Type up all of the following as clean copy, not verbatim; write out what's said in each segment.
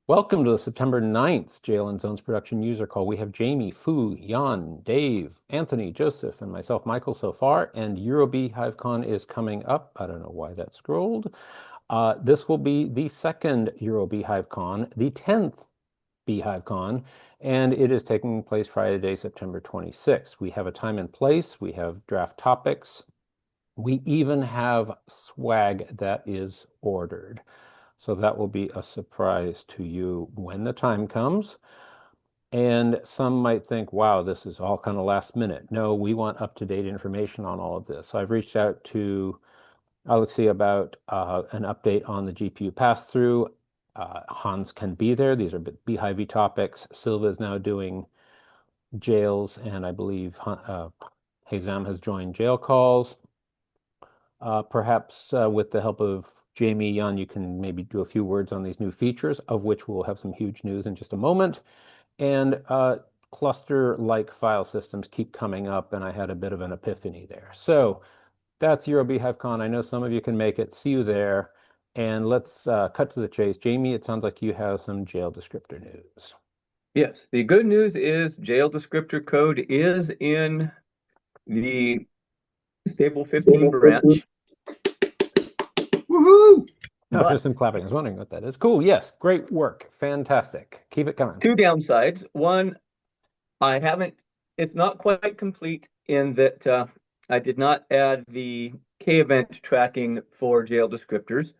Welcome to the September 9th Jail and Zones production user call. We have Jamie, Fu, Jan, Dave, Anthony, Joseph, and myself, Michael, so far, and EuroBhyvecon is coming up. I don't know why that scrolled. This will be the second EuroBhyvecon, the 10th BeehiveCon, and it is taking place Friday, September 26th. We have a time and place. We have draft topics. We even have swag that is ordered. So that will be a surprise to you when the time comes. And some might think, wow, this is all kind of last minute. No, we want up-to-date information on all of this. So I've reached out to Alexei about an update on the GPU pass-through. Hans can be there. These are Beehive topics. Silva is now doing jails, and I believe Hazam has joined jail calls. Perhaps with the help of Jamie, Jan, you can maybe do a few words on these new features, of which we'll have some huge news in just a moment. And cluster-like file systems keep coming up, and I had a bit of an epiphany there. So that's EuroBhyvecon. I know some of you can make it. See you there. And let's cut to the chase. Jamie, it sounds like you have some jail descriptor news. Yes, the good news is jail descriptor code is in the stable 15 branch. Woohoo! No, just some clapping. I was wondering what that is. Cool. Yes, great work. Fantastic. Keep it coming. Two downsides. One, it's not quite complete in that I did not add the K event tracking for jail descriptors.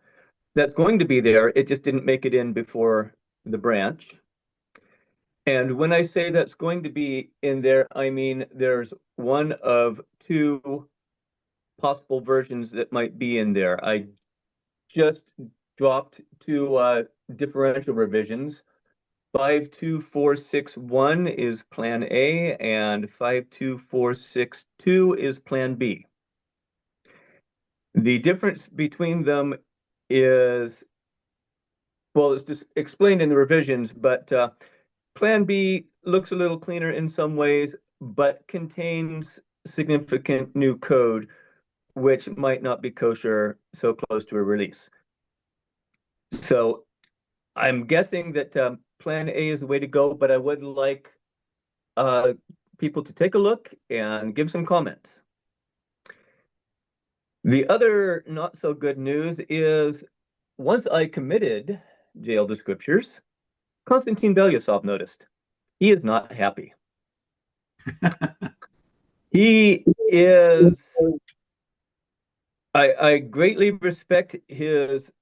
That's going to be there. It just didn't make it in before the branch. And when I say that's going to be in there, I mean there's one of two possible versions that might be in there. I just dropped two differential revisions. 52461 is plan A and 52462 is plan B. The difference between them is, well, it's just explained in the revisions, but plan B looks a little cleaner in some ways, but contains significant new code, which might not be kosher so close to a release. So I'm guessing that plan A is the way to go, but I would like people to take a look and give some comments. The other not so good news is once I committed jail descriptors, Konstantin Belyasov noticed. He is not happy. He is, I greatly respect his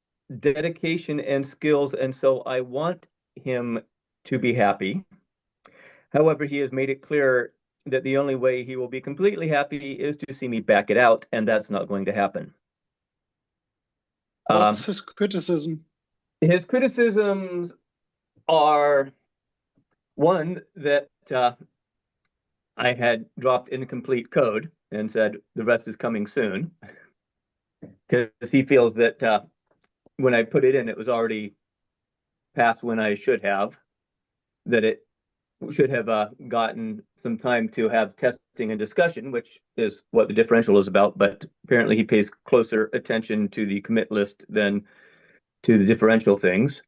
dedication and skills, and so I want him to be happy. However, he has made it clear that the only way he will be completely happy is to see me back it out, and that's not going to happen. What's his criticism? His criticisms are, one, that I had dropped incomplete code and said the rest is coming soon, because he feels that when I put it in, it was already past when I should have, that it should have gotten some time to have testing and discussion, which is what the differential is about, but apparently he pays closer attention to the commit list than to the differential things.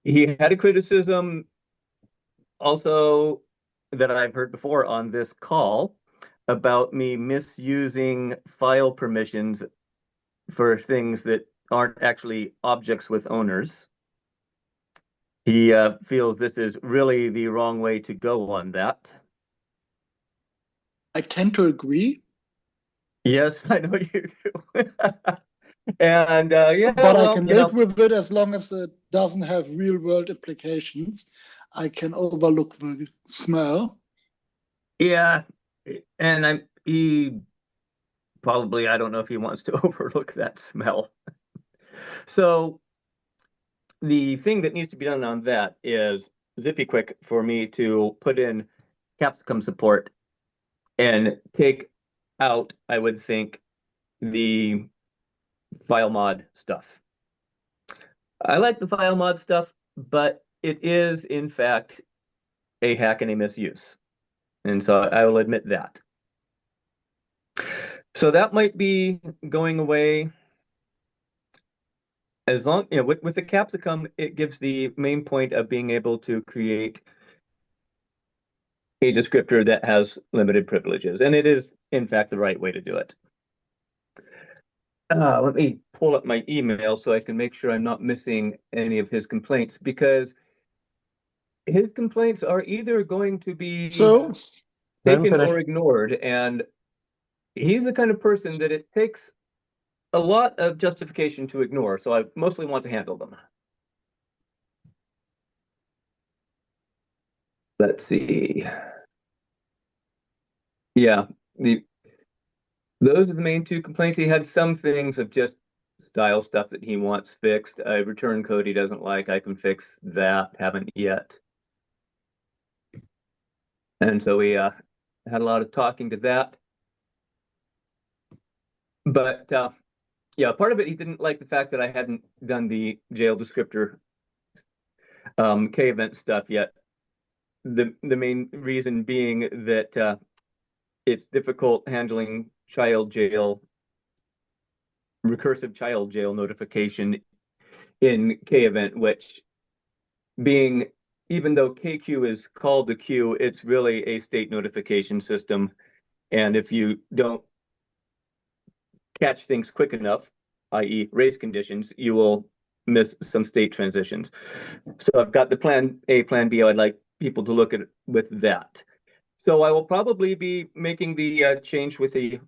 He had a criticism also that I've heard before on this call about me misusing file permissions for things that aren't actually objects with owners. He feels this is really the wrong way to go on that. I tend to agree. Yes, I know you do. And yeah, but I can live with it as long as it doesn't have real world implications. I can overlook the smell. Yeah, and he probably, I don't know if he wants to overlook that smell. So the thing that needs to be done on that is zippy quick for me to put in Capsicum support and take out, I would think, the file mod stuff. I like the file mod stuff, but it is, in fact, a hack and a misuse. And so I will admit that. So that might be going away. as long, with the Capsicum, it gives the main point of being able to create a descriptor that has limited privileges, and it is, in fact, the right way to do it. Let me pull up my email so I can make sure I'm not missing any of his complaints, because his complaints are either going to be taken or ignored, and he's the kind of person that it takes a lot of justification to ignore, so I mostly want to handle them. Let's see. Yeah, those are the main two complaints. He had some things of just style stuff that he wants fixed. Return code he doesn't like. I can fix that. Haven't yet. And so we had a lot of talking to that. But yeah, part of it, he didn't like the fact that I hadn't done the jail descriptor K-event stuff yet. The main reason being that it's difficult handling recursive child jail notification in K-event, which even though KQ is called a queue, it's really a state notification system. And if you don't catch things quick enough, i.e. race conditions, you will miss some state transitions. So I've got the plan A, plan B. I'd like people to look at it with that. So I will probably be making the change with the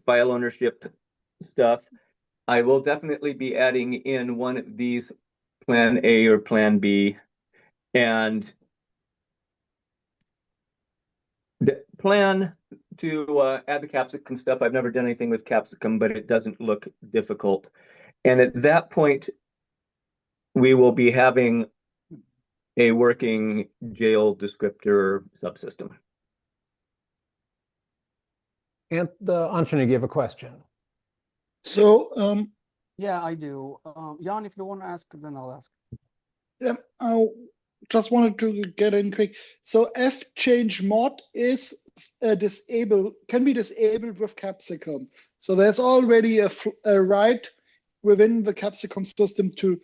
file ownership stuff. I will definitely be adding in one of these plan A or plan B, and the plan to add the Capsicum stuff. I've never done anything with Capsicum, but it doesn't look difficult. And at that point, we will be having a working jail descriptor subsystem. And Anthony, you have a question. So, yeah, I do. Jan, if you want to ask, then I'll ask. yeah, I just wanted to get in quick. So fchange mod is can be disabled with Capsicum. So there's already a right within the Capsicum system to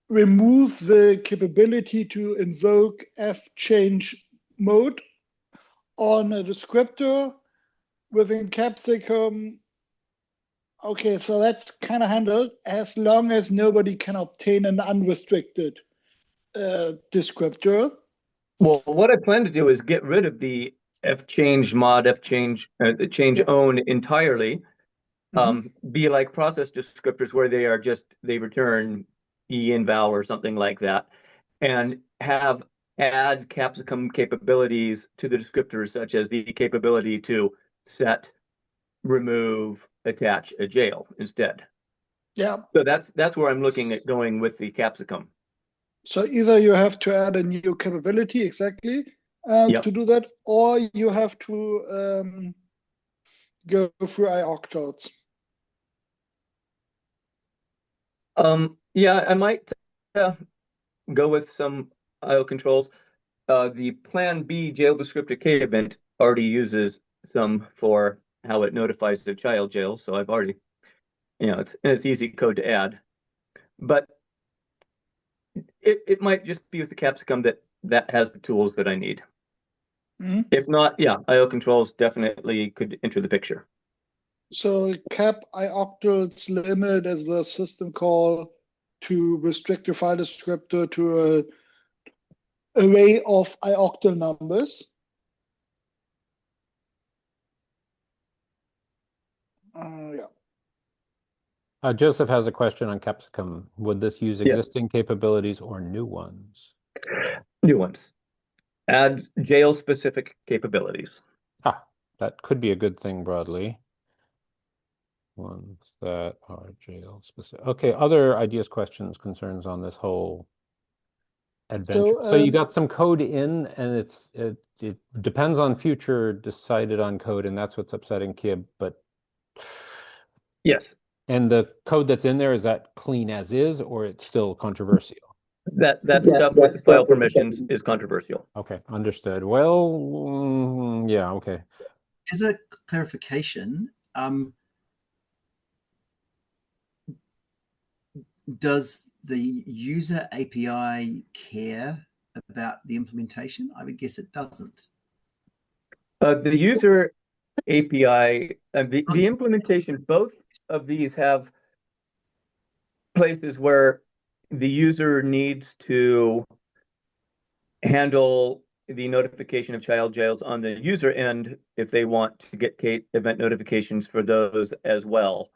remove the capability to invoke fchange mode on a descriptor within Capsicum. Okay, so that's kind of handled as long as nobody can obtain an unrestricted descriptor. Well, what I plan to do is get rid of the fchange mod, the change own entirely. Be like process descriptors where they return e-inval or something like that, and add Capsicum capabilities to the descriptors, such as the capability to set, remove, attach a jail instead. Yeah. So that's where I'm looking at going with the Capsicum. So either you have to add a new capability exactly to do that, or you have to go through ioctls. Yeah, I might go with some IO controls. The Plan B jail descriptor K event already uses some for how it notifies the child jail, so I've already, it's easy code to add. But it might just be with the Capsicum that has the tools that I need. If not, yeah, IO controls definitely could enter the picture. So cap ioctls limit is the system call to restrict your file descriptor to an array of ioctl numbers. Yeah. Joseph has a question on Capsicum. Would this use existing capabilities or new ones? New ones. Add jail-specific capabilities. That could be a good thing broadly. Ones that are jail-specific. Okay, other ideas, questions, concerns on this whole adventure. So you got some code in, and it depends on future decided on code, and that's what's upsetting Kib, but... Yes. And the code that's in there, is that clean as is, or it's still controversial? That stuff with the file permissions is controversial. Okay, understood. Well, yeah, okay. As a clarification, does the user API care about the implementation? I would guess it doesn't. The user API, the implementation, both of these have places where the user needs to handle the notification of child jails on the user end if they want to get event notifications for those as well,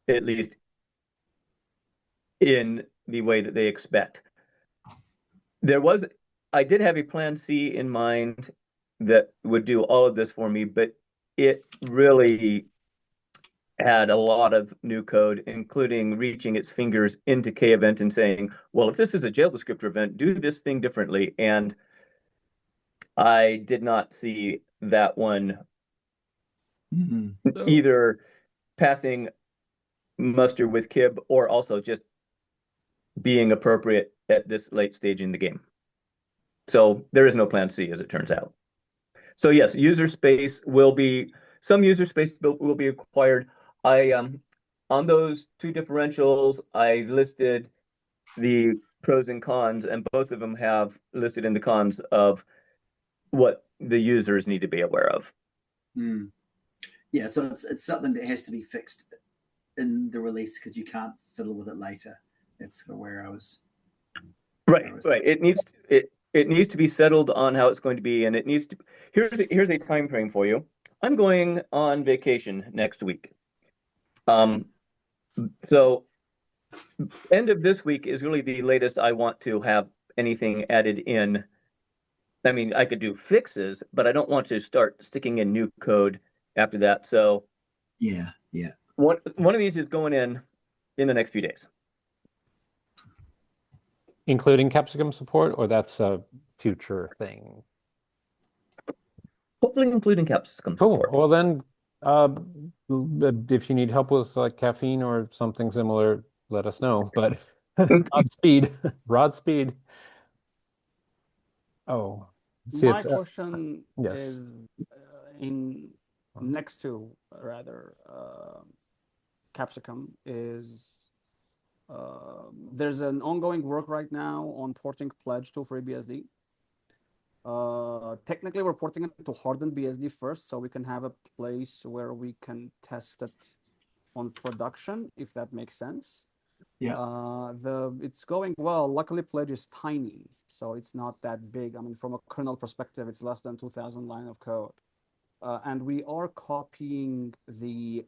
at least in the way that they expect. I did have a plan C in mind that would do all of this for me, but it really had a lot of new code, including reaching its fingers into K event and saying, well, if this is a jail descriptor event, do this thing differently. And I did not see that one either passing muster with Kib or also just being appropriate at this late stage in the game. So there is no plan C, as it turns out. So yes, some user space will be acquired. On those two differentials, I listed the pros and cons, and both of them have listed in the cons of what the users need to be aware of. Yeah, so it's something that has to be fixed in the release because you can't fiddle with it later. That's sort of where I was. Right. It needs to be settled on how it's going to be, and it needs to. Here's a time frame for you. I'm going on vacation next week. So end of this week is really the latest I want to have anything added in. I mean, I could do fixes, but I don't want to start sticking in new code after that. So yeah. One of these is going in the next few days. Including Capsicum support, or that's a future thing? Hopefully including Capsicum support. Cool. Well then, if you need help with like caffeine or something similar, let us know. But Godspeed. Oh, see, My question yes. is in next to rather Capsicum is there's an ongoing work right now on porting pledge to FreeBSD. Technically, we're porting it to hardened BSD first, so we can have a place where we can test it on production, if that makes sense. Yeah. It's going well. Luckily, pledge is tiny, so it's not that big. I mean, from a kernel perspective, it's less than 2,000 lines of code. And we are copying the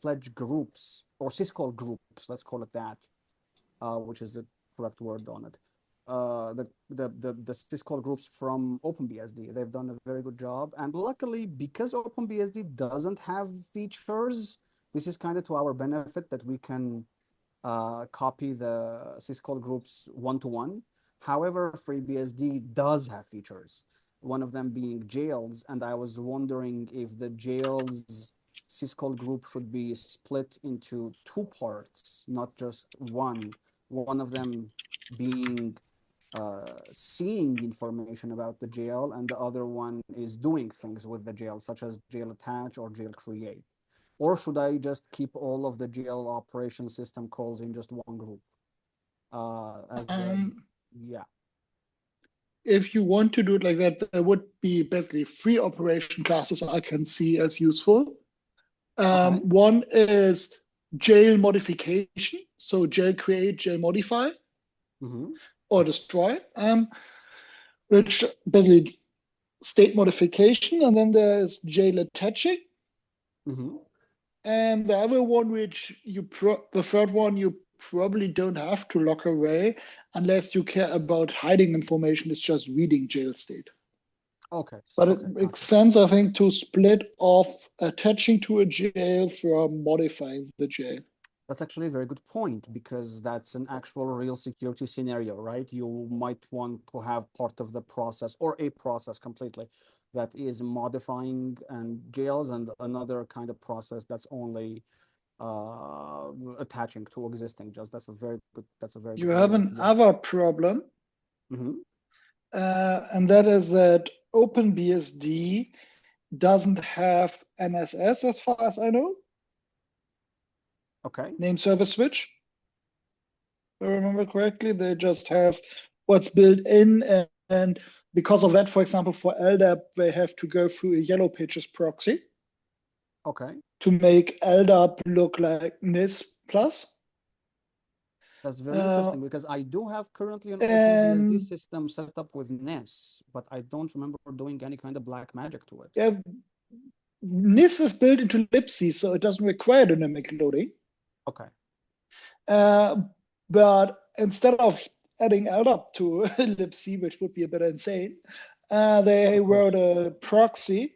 pledge groups, or syscall groups, let's call it that, which is the correct word on it. The syscall groups from OpenBSD. They've done a very good job. And luckily, because OpenBSD doesn't have features, this is kind of to our benefit that we can copy the syscall groups one-to-one. However, FreeBSD does have features, one of them being jails. And I was wondering if the jails syscall group should be split into two parts, not just one. One of them being seeing information about the jail, and the other one is doing things with the jail, such as jail attach or jail create. Or should I just keep all of the jail operation system calls in just one group? Yeah. If you want to do it like that, there would be basically 3 operation classes I can see as useful. Okay. One is jail modification, so jail create, jail modify, or destroy, which basically state modification, and then there is jail attaching. And the other one, which the third one, you probably don't have to lock away unless you care about hiding information. It's just reading jail state. Okay. But it makes sense, I think, to split off attaching to a jail from modifying the jail. That's actually a very good point, because that's an actual real security scenario, right? You might want to have part of the process or a process completely that is modifying and jails, and another kind of process that's only attaching to existing jails. That's a very good. You have another problem, and that is that OpenBSD doesn't have NSS as far as I know. Okay. Name service switch. I remember correctly. They just have what's built in, and because of that, for example, for LDAP, they have to go through a Yellow Pages proxy Okay, to make LDAP look like NIS plus. that's very interesting because I do have currently an And OpenBSD system set up with NIS, but I don't remember doing any kind of black magic to it. yeah, NIS is built into libc, so it doesn't require dynamic loading. Okay. But instead of adding LDAP to libc, which would be a bit insane, they Of course. wrote a proxy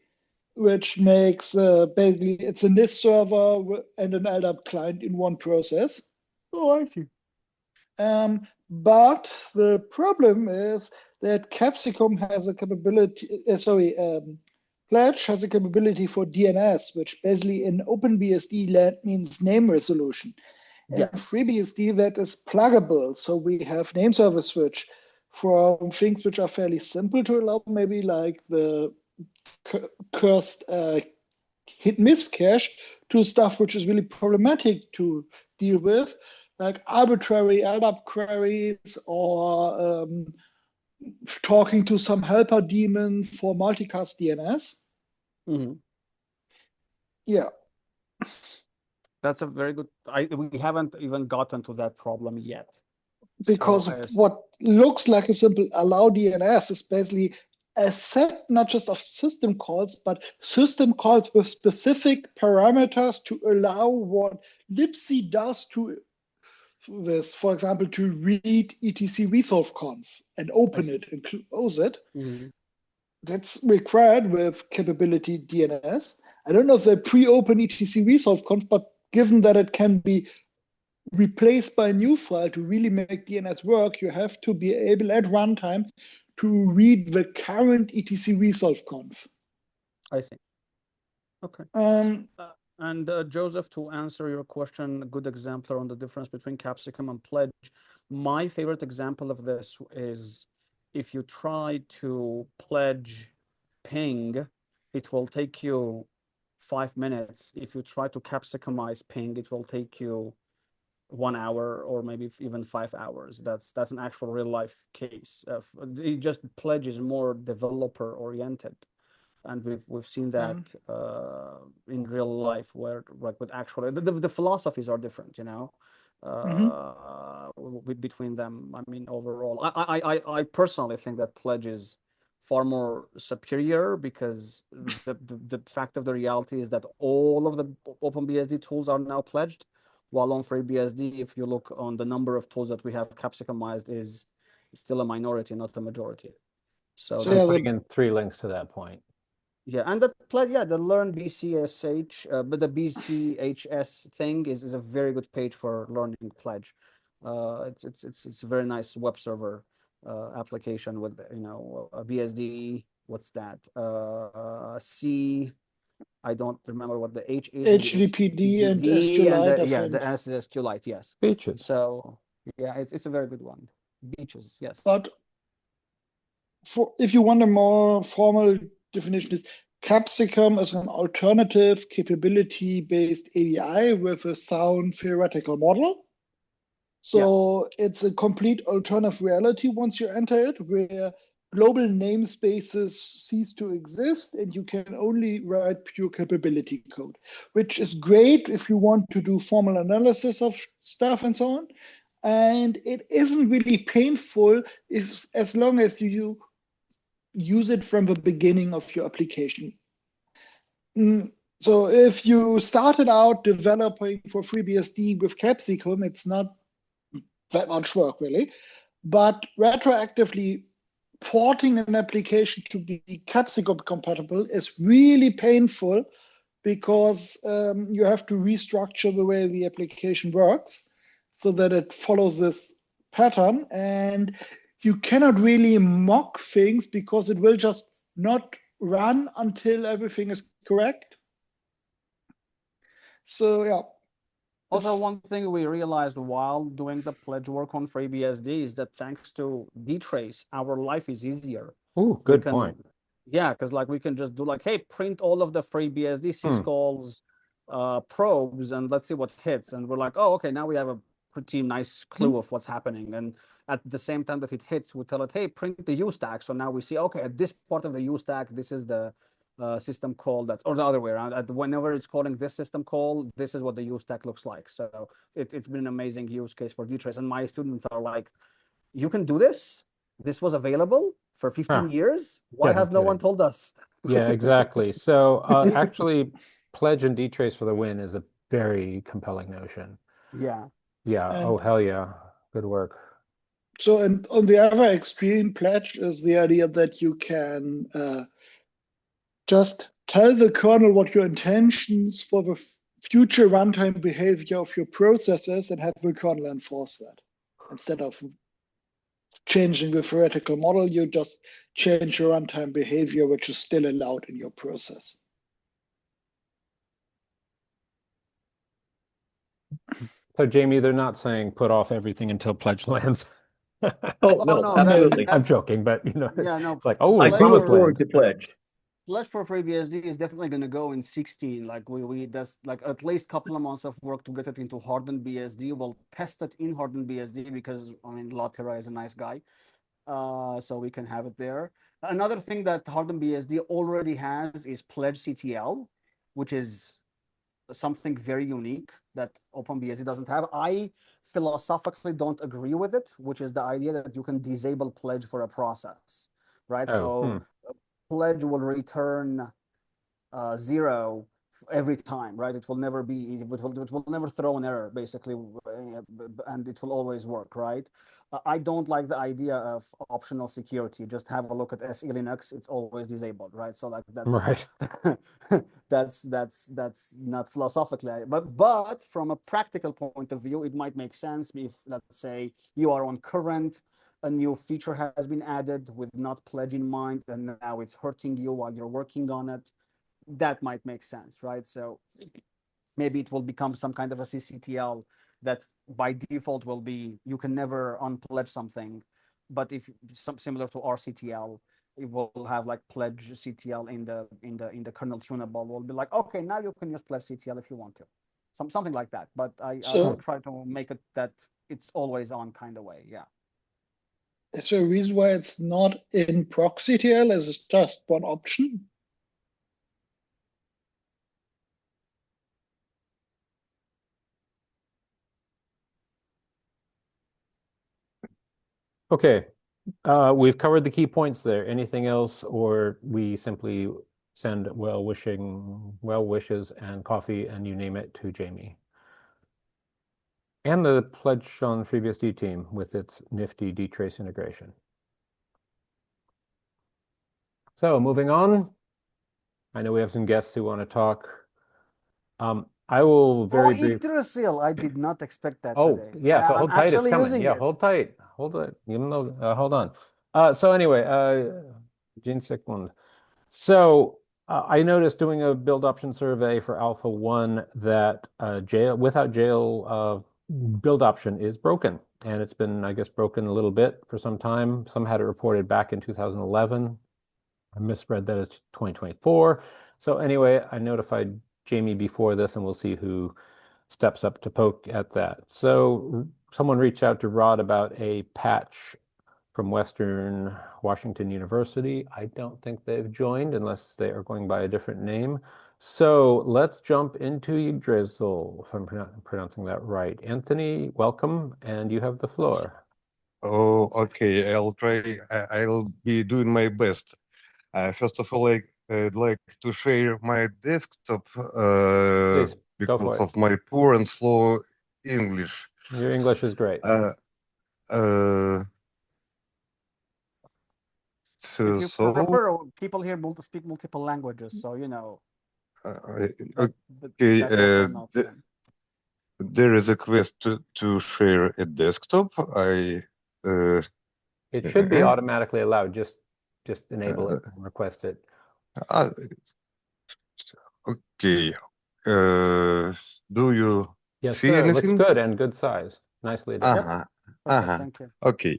which makes basically it's a NIS server and an LDAP client in one process. Oh, I see. But the problem is that Capsicum has a capability, Pledge has a capability for DNS, which basically in OpenBSD land means name resolution. And Yes. FreeBSD, that is pluggable. So we have name server switch from things which are fairly simple to allow, maybe like the cursed hit miss cache, to stuff which is really problematic to deal with, like arbitrary LDAP queries or talking to some helper daemon for multicast DNS. Mhm. Yeah. That's a very good. We haven't even gotten to that problem yet. Because So what looks like a simple allow DNS is basically a set not just of system calls, but system calls with specific parameters to allow what libc does to this, for example, to read etc resolve conf and open it and close it. Mhm. That's required with capability DNS. I don't know if they pre-open etc resolve conf, but given that it can be replaced by a new file to really make DNS work, you have to be able at runtime to read the current etc resolve conf. I see. Okay. And Joseph, to answer your question, a good exemplar on the difference between Capsicum and Pledge. My favorite example of this is if you try to pledge ping, it will take you 5 minutes. If you try to capsicumize ping, it will take you 1 hour or maybe even 5 hours. That's an actual real life case. It just Pledge is more developer oriented. And we've seen that in real life, where like with actually the philosophies are different, you know, between them. I mean, overall, I personally think that Pledge is far more superior because the fact of the reality is that all of the OpenBSD tools are now pledged, while on FreeBSD, if you look on the number of tools that we have capsicumized, is still a minority, not a majority. So I'm putting in 3 links to that point. Yeah, and the learn BCSH, but the BCHS thing is a very good page for learning Pledge. It's a very nice web server application with a BSD. What's that? C. I don't remember what the H is. HTTPD and SQLite, I think. The S is SQLite, yes. Beaches. So yeah, it's a very good one. Beaches, yes. But if you want a more formal definition, is Capsicum is an alternative capability-based ABI with a sound theoretical model. So it's a complete alternative reality once you enter it, where global namespaces cease to exist and you can only write pure capability code, which is great if you want to do formal analysis of stuff and so on. And it isn't really painful as long as you use it from the beginning of your application. So if you started out developing for FreeBSD with Capsicum, it's not that much work really, but retroactively porting an application to be Capsicum compatible is really painful because you have to restructure the way the application works so that it follows this pattern, and you cannot really mock things because it will just not run until everything is correct. So yeah. Also, one thing we realized while doing the pledge work on FreeBSD is that thanks to dtrace, our life is easier. Ooh, good point. Yeah, because like we can just do like, hey, print all of the FreeBSD syscalls probes and let's see what hits. And we're like, oh, okay, now we have a pretty nice clue of what's happening. And at the same time that it hits, we tell it, hey, print the U stack. So now we see, okay, at this part of the U stack, this is the system call that, or the other way around. Whenever it's calling this system call, this is what the U stack looks like. So it's been an amazing use case for dtrace. And my students are like, you can do this? This was available for 15 years? Why has no one told us? Yeah, exactly. So actually, pledge and dtrace for the win is a very compelling notion. Yeah. Yeah. Oh, hell yeah. Good work. So, and on the other extreme, pledge is the idea that you can just tell the kernel what your intentions for the future runtime behavior of your processes and have the kernel enforce that. Instead of changing the theoretical model, you just change your runtime behavior, which is still allowed in your process. So, Jamie, they're not saying put off everything until pledge lands. Oh, no, absolutely. I'm joking, but yeah, no, it's like, oh, I do look promised forward land. to pledge. Pledge for FreeBSD is definitely going to go in 16. Like that's like at least a couple of months of work to get it into hardened BSD. We'll test it in hardened BSD because I mean Latera is a nice guy, so we can have it there. Another thing that hardened BSD already has is pledge CTL, which is something very unique that OpenBSD doesn't have. I philosophically don't agree with it, which is the idea that you can disable pledge for a process, right? Pledge will return 0 every time, right? It will never be, it will never throw an error, basically, and it will always work, right? I don't like the idea of optional security. Just have a look at SE Linux; it's always disabled, right? So like that's right. that's not philosophically, but from a practical point of view, it might make sense if, let's say, you are on current. A new feature has been added with not pledge in mind, and now it's hurting you while you're working on it. That might make sense, right? So maybe it will become some kind of a CCTL that by default will be, you can never unpledge something, but if similar to rctl, it will have like pledge CTL in the kernel tunable. Will be like, okay, now you can use pledge CTL if you want to, something like that. But I'll try to make it that it's always on kind of way. Yeah. Is there a reason why it's not in proc-CTL? Is it just one option? Okay. We've covered the key points there. Anything else, or we simply send well wishes and coffee and you name it to Jamie? And the pledge on FreeBSD team with its nifty dtrace integration. So moving on, I know we have some guests who want to talk. I will very briefly. Yggdrasil, I did not expect that today. Yeah, so hold tight, it's coming. Yeah, it. hold tight. Hold it. Even though, hold on. So anyway, Gene Sickland. So I noticed doing a build option survey for Alpha 1 that without jail build option is broken. And it's been, I guess, broken a little bit for some time. Some had it reported back in 2011. I misread that as 2024. So anyway, I notified Jamie before this, and we'll see who steps up to poke at that. So someone reached out to Rod about a patch from Western Washington University. I don't think they've joined unless they are going by a different name. So let's jump into Yggdrasil, if I'm pronouncing that right. Anthony, welcome, and you have the floor. Oh, okay. I'll try. I'll be doing my best. First of all, I'd like to share my desktop Please, because of my poor and slow English. Your English is great. If you prefer, people here speak multiple languages, so you know. Okay. There is a quest to share a desktop. It should be automatically allowed. Just enable it and request it. Okay. Do you yes, see sir. anything? Looks good and good size. Nicely done. Thank you. Okay.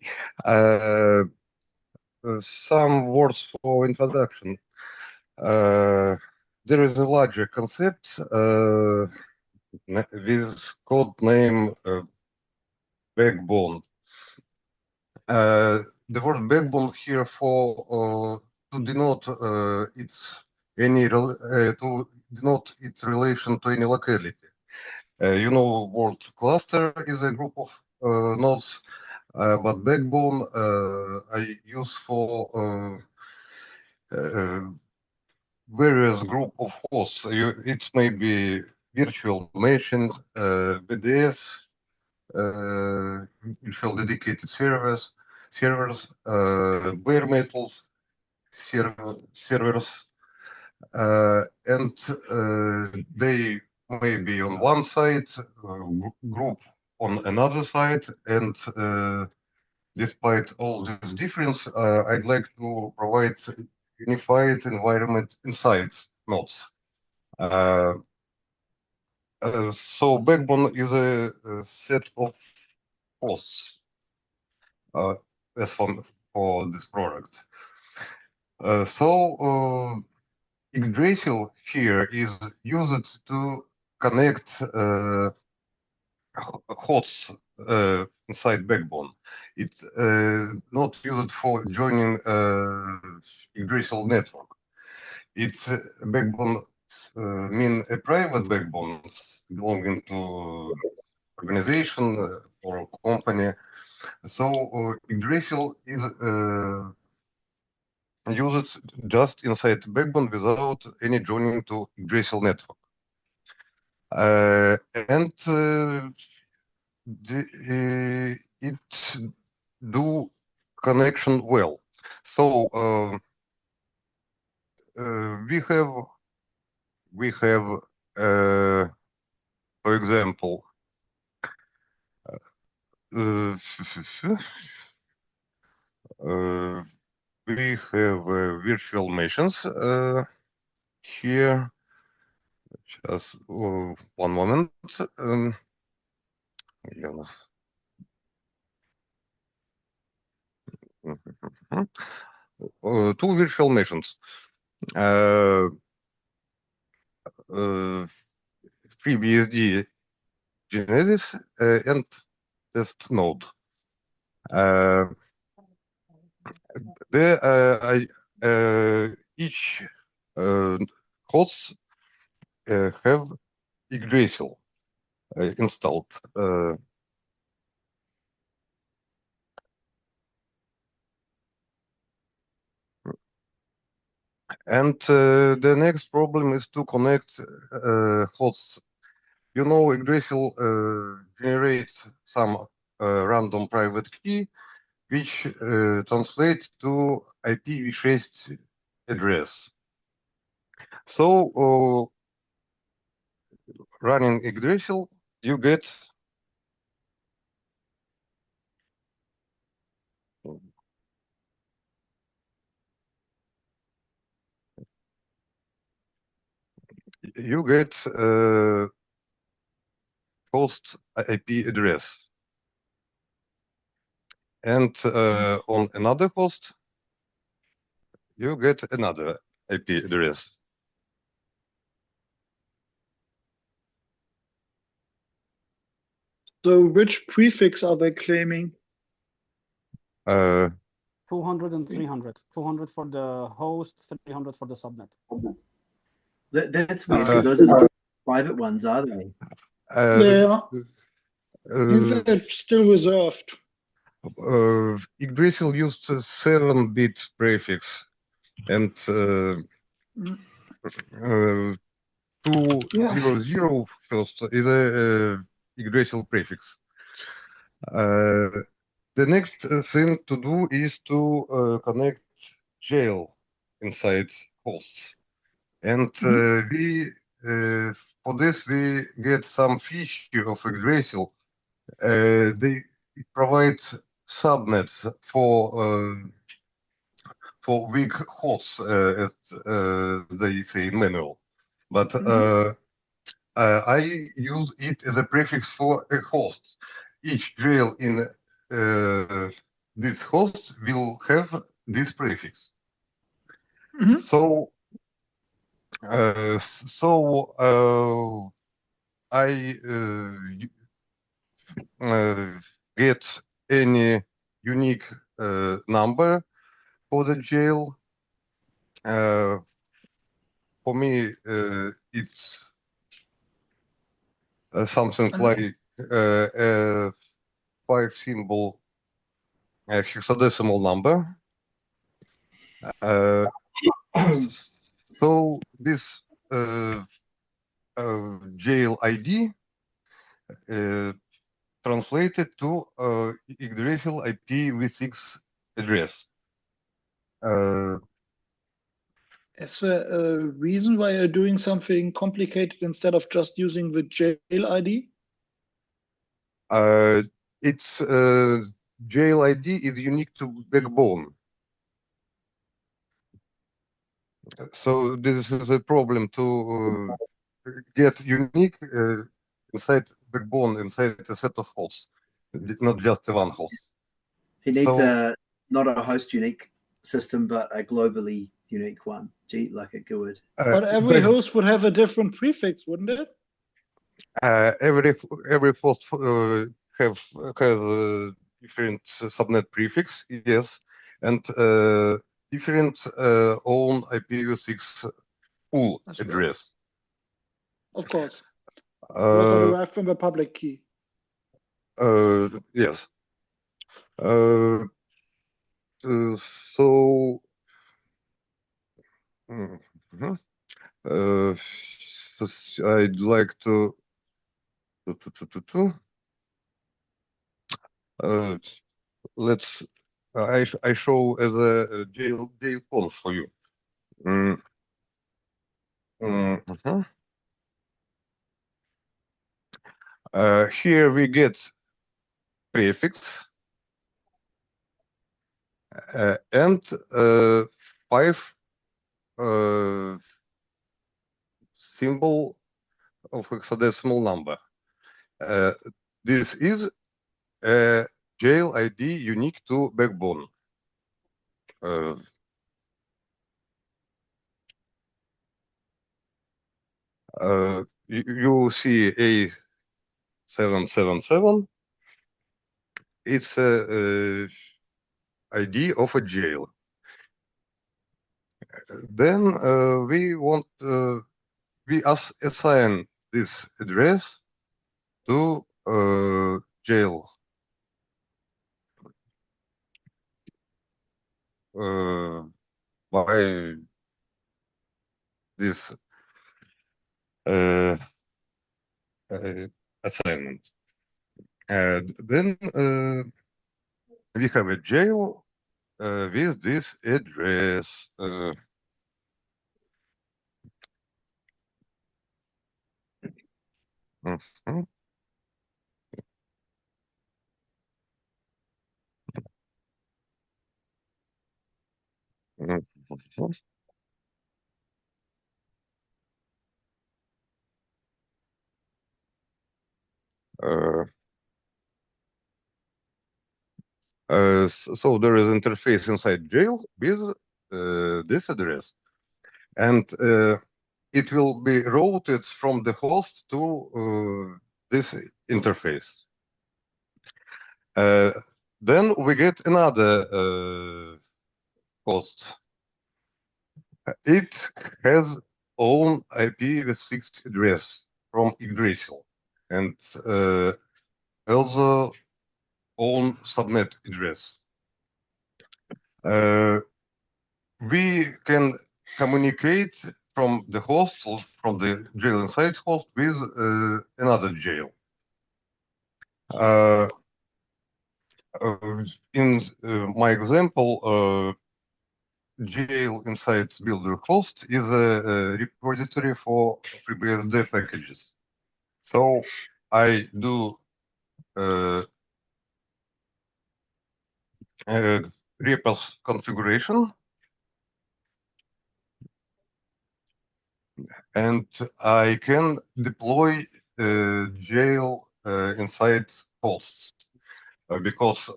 Some words for introduction. There is a larger concept with code name backbone. The word backbone here for to denote its relation to any locality. You know, word cluster is a group of nodes, but backbone I use for various group of hosts. It may be virtual machines, BDS, virtual dedicated servers, bare metals, servers, and they may be on one side, group on another side, and despite all this difference, I'd like to provide unified environment inside nodes. So backbone is a set of hosts as for this product. So Yggdrasil here is used to connect hosts inside backbone. It's not used for joining Yggdrasil network. It's backbone mean a private backbone belonging to organization or company. So Yggdrasil is used just inside backbone without any joining to Yggdrasil network. And it do connection well. So we have for example we have virtual machines here. Just one moment. Two virtual machines. FreeBSD Genesis and test node. Each hosts have Yggdrasil installed. And the next problem is to connect hosts. You know, Yggdrasil generates some random private key, which translates to IPv6 address. So running Yggdrasil, you get host IP address, and on another host you get another IP address. So which prefix are they claiming? 200 and 300. 200 for the host, 300 for the subnet. That's weird because those are not private ones, are they? Yeah. I think they're still reserved. Yggdrasil used a 7-bit prefix, and 200 first is a Yggdrasil prefix. The next thing to do is to connect jail inside hosts, and for this we get some feature of Yggdrasil. They provide subnets for weak hosts, as they say in manual, but I use it as a prefix for a host. Each jail in this host will have this prefix. So I get any unique number for the jail. For me, it's something like a 5-symbol hexadecimal number. So this jail ID translated to Yggdrasil IPv6 address. Is there a reason why you're doing something complicated instead of just using the jail ID? Its jail ID is unique to backbone. So this is a problem to get unique inside backbone, inside a set of hosts, not just one host. He needs So- not a host unique system, but a globally unique one, like a GUID. But every back- host would have a different prefix, wouldn't it? every host have different subnet prefix, yes, and different own IPv6 pool That's right. address. Of course. Those are Uh, derived from the public key. yes. So, mhm. So I'd like to let's I show as a jail conf for you. Mhm. Here we get prefix and 5 symbol of hexadecimal number. This is a jail ID unique to backbone. You see A777. It's a ID of a jail. Then we assign this address to jail. By this assignment. And then we have a jail with this address. Mhm. Mhm. So there is interface inside jail with this address, and it will be routed from the host to this interface. Then we get another host. It has own IPv6 address from Yggdrasil and also own subnet address. We can communicate from the host, or from the jail inside host, with another jail. In my example, jail inside builder host is a repository for FreeBSD packages. So I do repos configuration, and I can deploy jail inside hosts because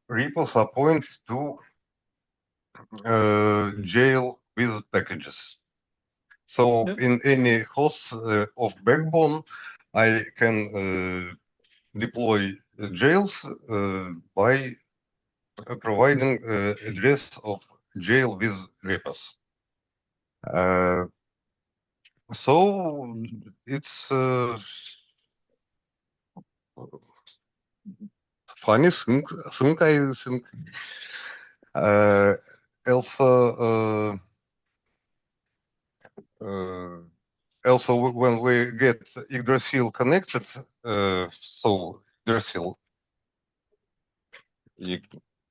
repos are point to jail with packages. So Yep. in any hosts of backbone, I can deploy jails by providing address of jail with repos. So it's funny thing I think. Also, when we get Yggdrasil connected, so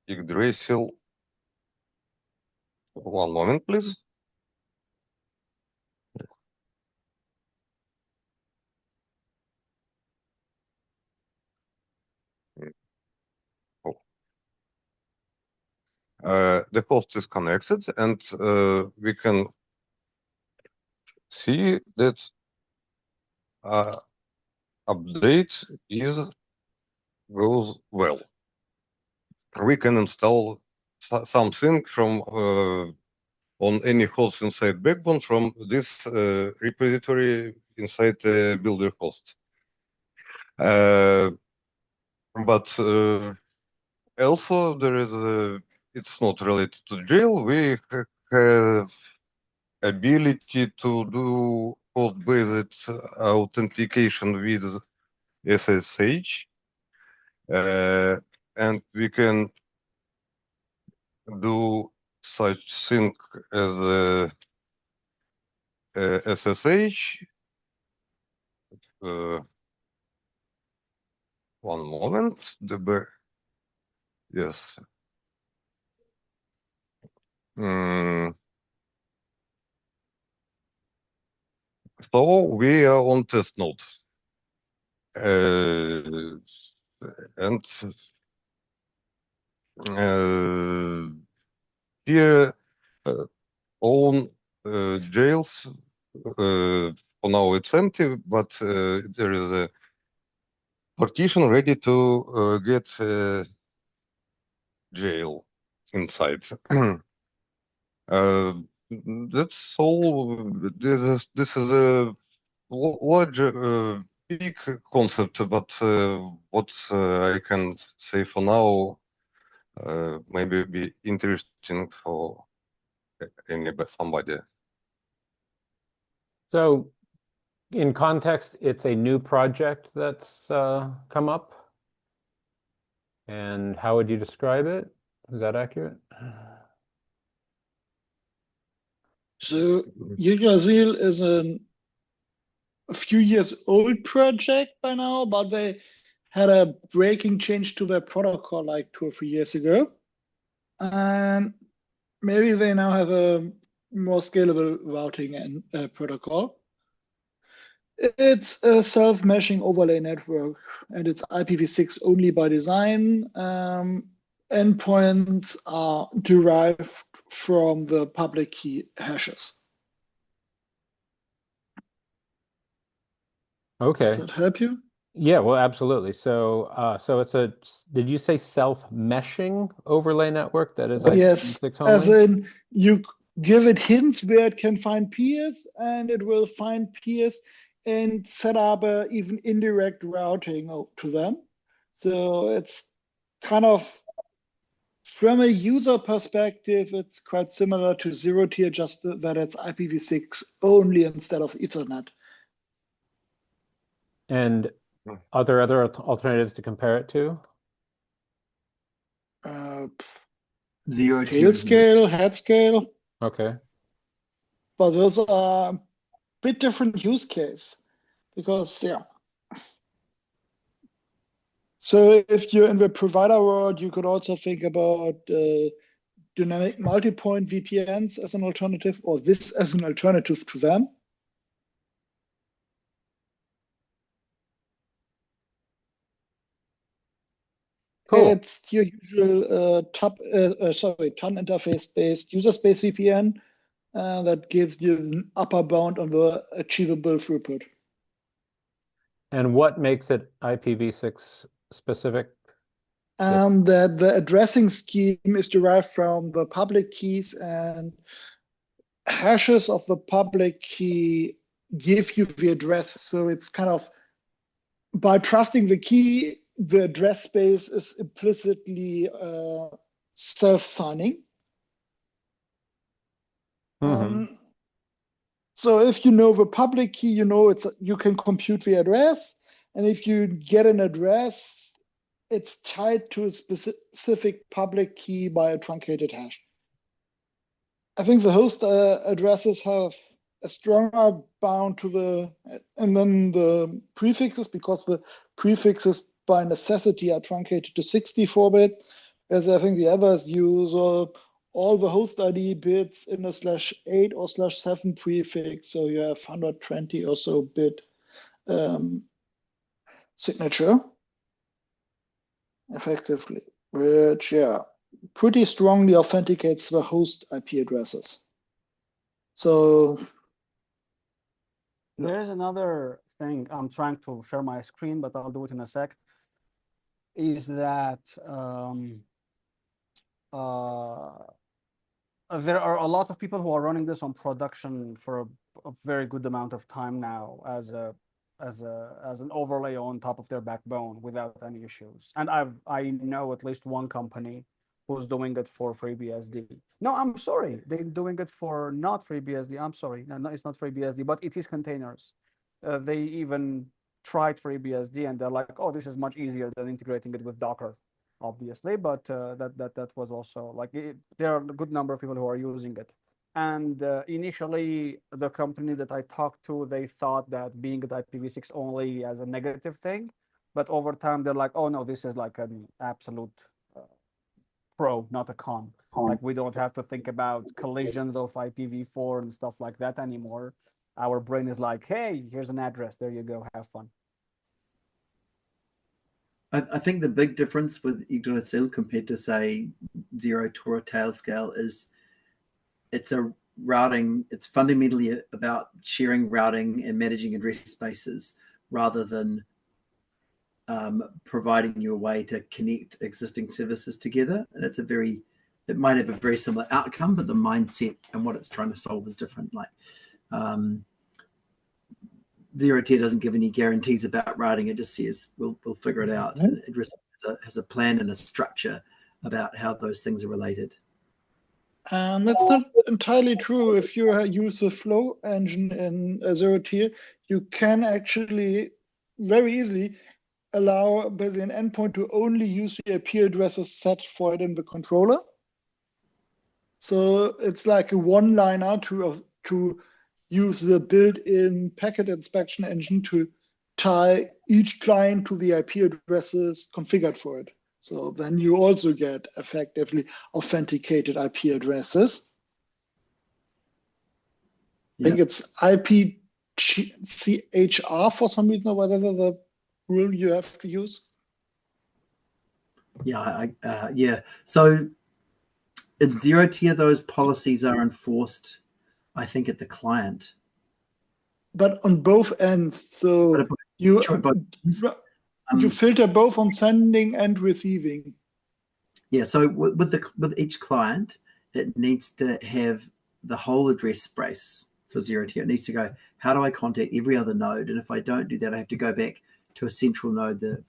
Yggdrasil, one moment, please. The host is connected, and we can see that update goes well. We can install something from on any host inside Backbone from this repository inside the builder host. But also there is it's not related to jail. We have ability to do host-based authentication with SSH, and we can do such thing as SSH. One moment, yes. So we are on test node. And here own jails. For now it's empty, but there is a partition ready to get jail inside. That's all. This is a large, big concept, but what I can say for now maybe be interesting for somebody. So in context, it's a new project that's come up. And how would you describe it? Is that accurate? So Yggdrasil is a few years old project by now, but they had a breaking change to their protocol like 2 or 3 years ago. And maybe they now have a more scalable routing and protocol. It's a self-meshing overlay network, and it's IPv6 only by design. Endpoints are derived from the public key hashes. Okay. Does that help you? Yeah, well, absolutely. So, so it's a, did you say self-meshing overlay network that is Yes, IPv6 as only? in you give it hints where it can find peers, and it will find peers and set up a even indirect routing to them. So it's kind of, from a user perspective, it's quite similar to zero-tier, just that it's IPv6 only instead of Ethernet. And are there other alternatives to compare it to? Zero Tail scale, head scale, Okay. but those are a bit different use case because, yeah. So if you're in the provider world, you could also think about dynamic multi-point VPNs as an alternative, or this as an alternative to them. Cool. It's your usual TON interface-based user space VPN that gives you an upper bound on the achievable throughput. And what makes it IPv6 specific? That the addressing scheme is derived from the public keys, and hashes of the public key give you the address. So it's kind of by trusting the key, the address space is implicitly self-signing. So if you know the public key, you know you can compute the address, and if you get an address, it's tied to a specific public key by a truncated hash. I think the host addresses have a stronger bound to and then the prefixes, because the prefixes by necessity are truncated to 64-bit, whereas I think the others use all the host ID bits in a /8 or /7 prefix, so you have 120 or so bit signature effectively, which pretty strongly authenticates the host IP addresses. So there's another thing. I'm trying to share my screen, but I'll do it in a sec. Is that there are a lot of people who are running this on production for a very good amount of time now as an overlay on top of their backbone without any issues. And I know at least one company who's doing it for FreeBSD. No, I'm sorry, they're doing it for not FreeBSD. I'm sorry, no, it's not FreeBSD, but it is containers. They even tried FreeBSD and they're like, oh, this is much easier than integrating it with Docker, obviously. But that was also like there are a good number of people who are using it. And initially, the company that I talked to, they thought that being at IPv6 only as a negative thing, but over time they're like, oh no, this is like an absolute pro, not a con. Like we don't have to think about collisions of IPv4 and stuff like that anymore. Our brain is like, hey, here's an address. There you go. Have fun. I think the big difference with Yggdrasil compared to, say, 0 to a Tailscale is it's fundamentally about sharing routing and managing address spaces rather than providing you a way to connect existing services together. And it might have a very similar outcome, but the mindset and what it's trying to solve is different. Like Zero-tier doesn't give any guarantees about routing. It just says we'll figure it out. And address has a plan and a structure about how those things are related. That's not entirely true. If you use the flow engine in Zero-tier, you can actually very easily allow basically an endpoint to only use the IP addresses set for it in the controller. So it's like a one-liner to use the built-in packet inspection engine to tie each client to the IP addresses configured for it. So then you also get effectively authenticated IP addresses. I think it's IPCHR for some reason, or whatever the rule you have to use. Yeah. So in Zero-tier, those policies are enforced, I think, at the client. But on both ends. So you filter both on sending and receiving. Yeah. So with each client, it needs to have the whole address space for Zero-tier. It needs to go, how do I contact every other node? And if I don't do that, I have to go back to a central node to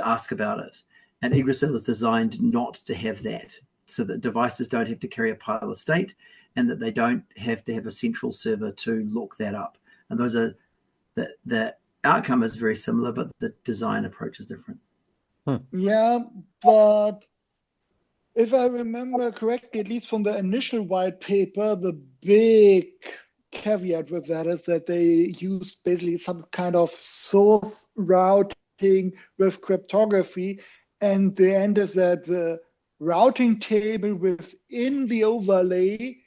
ask about it. And Yggdrasil is designed not to have that, so that devices don't have to carry a pile of state, and that they don't have to have a central server to look that up. And those are the outcome is very similar, but the design approach is different. Yeah, but if I remember correctly, at least from the initial white paper, the big caveat with that is that they use basically some kind of source routing with cryptography. And the end is that the routing table within the overlay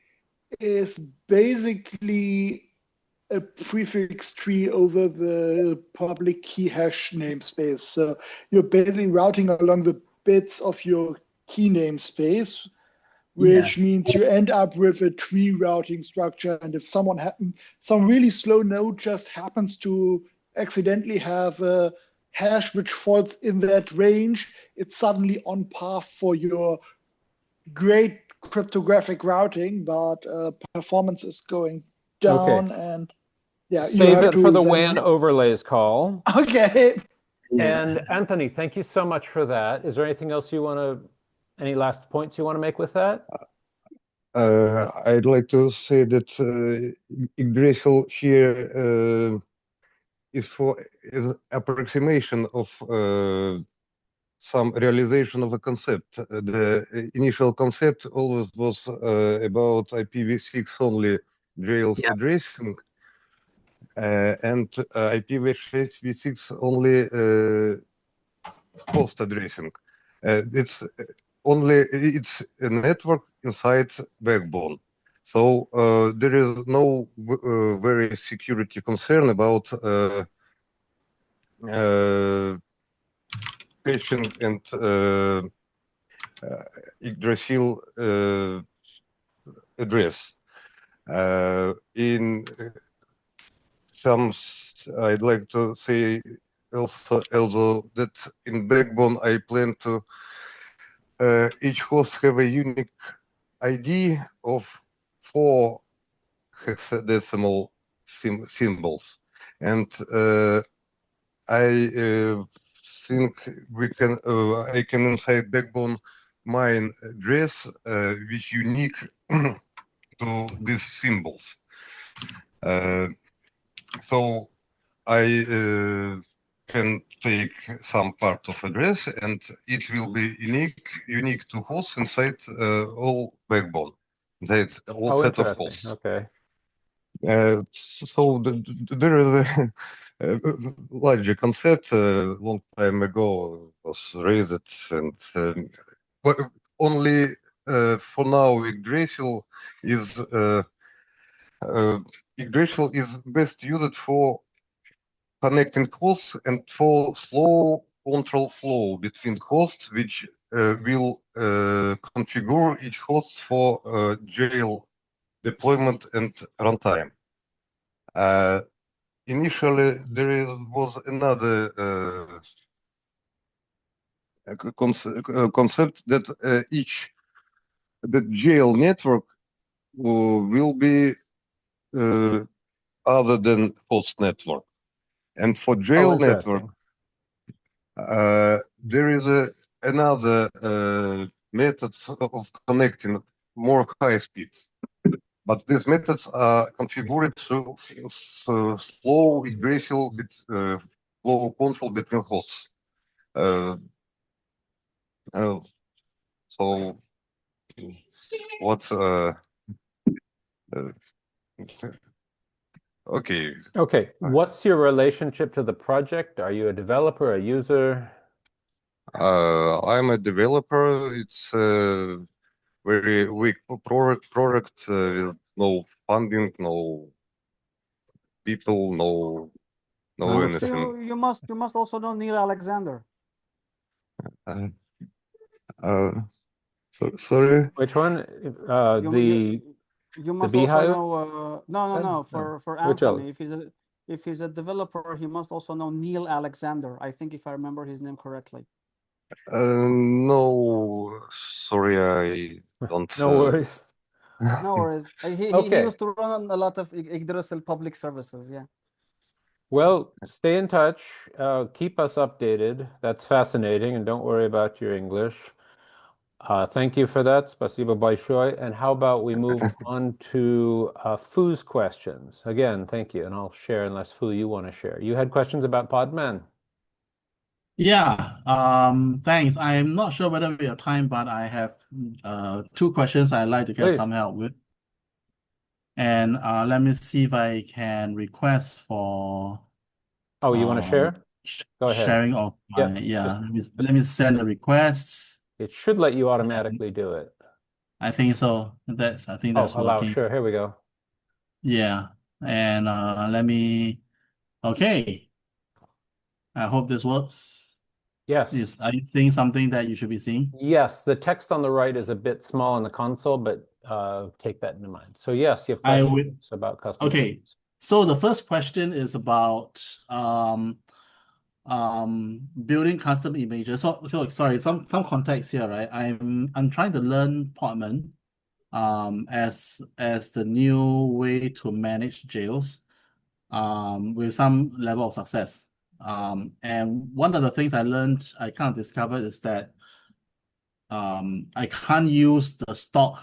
is basically a prefix tree over the public key hash namespace. So you're basically routing along the bits of your key namespace, which means you end up with a tree routing structure. And if some really slow node just happens to accidentally have a hash which falls in that range, it's suddenly on path for your great cryptographic routing, but performance is going down. Okay. And Yeah, you Save have it to for the then- WAN overlays call. Okay. And Anthony, thank you so much for that. Is there anything else you want to, any last points you want to make with that? I'd like to say that Yggdrasil here is approximation of some realization of a concept. The initial concept always was about IPv6 only jails addressing, and IPv6 only host addressing. It's a network inside backbone. So there is no very security concern about patching and Yggdrasil address. In some, I'd like to say also that in backbone I plan to each host have a unique ID of 4 hexadecimal symbols, and I think I can inside backbone mine address which unique to these symbols. So I can take some part of address and it will be unique to hosts inside all backbone. That's all set of hosts. Okay. So there is a larger concept a long time ago was raised, and but only for now Yggdrasil is best used for connecting hosts and for slow control flow between hosts, which will configure each host for jail deployment and runtime. Initially, there was another concept that the jail network will be other than host network, and for jail network, there is another methods of connecting more high speeds. But these methods are configured through slow Yggdrasil flow control between hosts. So what's okay. Okay. What's your relationship to the project? Are you a developer, a user? I'm a developer. It's a very weak product with no funding, no people, no anything. You must also know Neil Alexander. Sorry. Which one? You must Beehive? also know no for Anthony. If he's a developer, he must also know Neil Alexander. I think if I remember his name correctly. No, sorry, I don't. No worries. No worries. He used to run a lot of Yggdrasil public services. Yeah. Well, stay in touch. Keep us updated. That's fascinating, and don't worry about your English. Thank you for that. Spasibo большое. And how about we move on to Fu's questions? Again, thank you. And I'll share unless Fu, you want to share. You had questions about Podman. Yeah, thanks. I'm not sure whether we have time, but I have 2 questions I'd like to get some help with. And let me see if I can request for Oh, you want to share? Go ahead. Sharing of my let me send the requests. It should let you automatically do it. I think so. I think that's allow. working. Sure, here we go. Yeah. And let me okay. I hope this works. Yes. Are you seeing something that you should be seeing? Yes, the text on the right is a bit small on the console, but take that into mind. So yes, you have questions about custom. Okay. So the first question is about building custom images. So sorry, some context here, right? I'm trying to learn Podman as the new way to manage jails. with some level of success. And one of the things I learned, I kind of discovered, is that I can't use the stock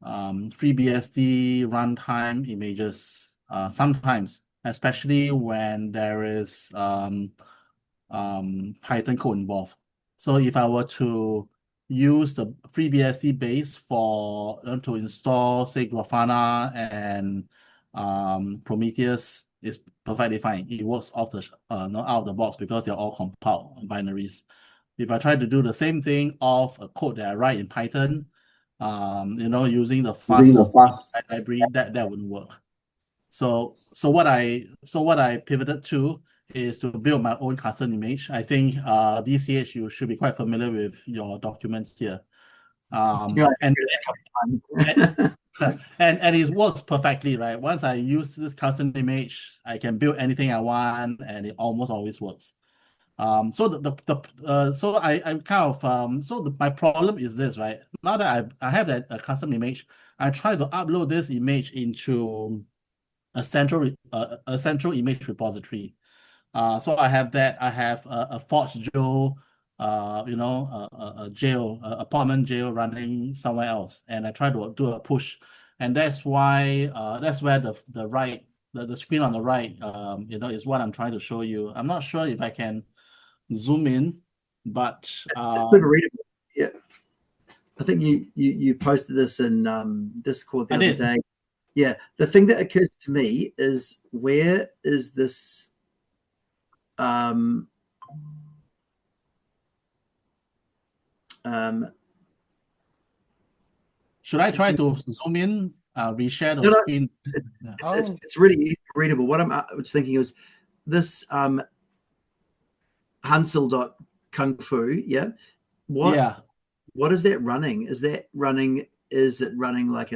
FreeBSD runtime images sometimes, especially when there is Python code involved. So if I were to use the FreeBSD base for to install, say, Grafana and Prometheus, is perfectly fine. It works off the not out of the box because they're all compiled binaries. If I try to do the same thing off a code that I write in Python, using the fast library, that wouldn't work. So what I pivoted to is to build my own custom image. I think DCH, you should be quite familiar with your document here. Yeah, and it works perfectly, right? Once I use this custom image, I can build anything I want, and it almost always works. My problem is this, right? Now that I have a custom image, I try to upload this image into a central image repository. So I have that. I have a Forge Joe, a jail, a podman jail running somewhere else, and I try to do a push, and that's why that's where the screen on the right, is what I'm trying to show you. I'm not sure if I can zoom in, but it's sort of readable. Yeah, I think you posted this in Discord the other day. Yeah, the thing that occurs to me is, where is this? Should I try to zoom in, reshare the screen? It's really easy readable. What I was thinking was this Hansel.kung fu. Yeah. What is that running? Is it running like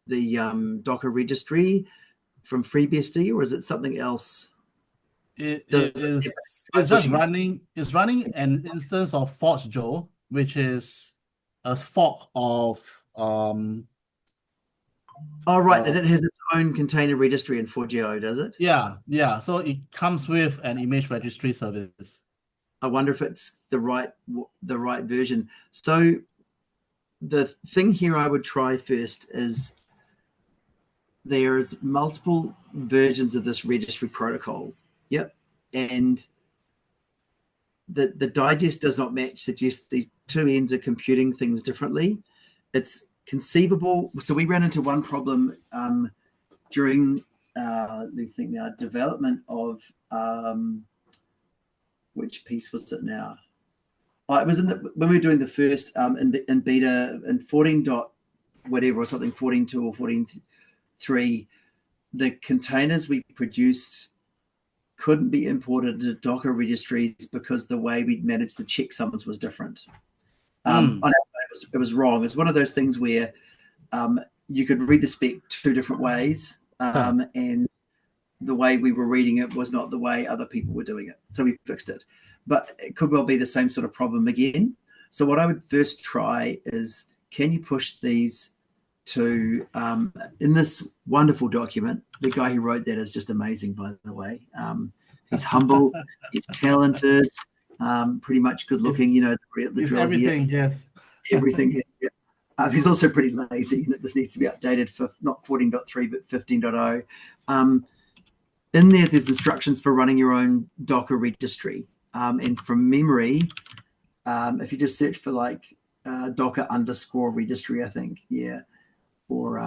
the Docker registry from FreeBSD, or is it something else? It's just running. It's running an instance of Forge Joe, which is a fork of and it has its own container registry in Forgeo, does it? Yeah. So it comes with an image registry service. I wonder if it's the right version. So the thing here I would try first is, there's multiple versions of this registry protocol. Yep. And the digest does not match, suggests these two ends are computing things differently. It's conceivable. So we ran into one problem during let me think now, development of which piece was it now? It was when we were doing the first in beta in 14 dot whatever or something, 14.2 or 14.3, the containers we produced couldn't be imported into Docker registries because the way we'd managed the checksums was different. On our side, it was wrong. It's one of those things where you could read the spec two different ways, and the way we were reading it was not the way other people were doing it. So we fixed it. But it could well be the same sort of problem again. So what I would first try is, can you push these to, in this wonderful document, the guy who wrote that is just amazing, by the way. He's humble, he's talented, pretty much good looking, the drill everything, here. Yes. Everything, yeah. He's also pretty lazy, and this needs to be updated for not 14.3, but 15.0. In there's instructions for running your own Docker registry. And from memory, if you just search for like Docker _ registry, I think, or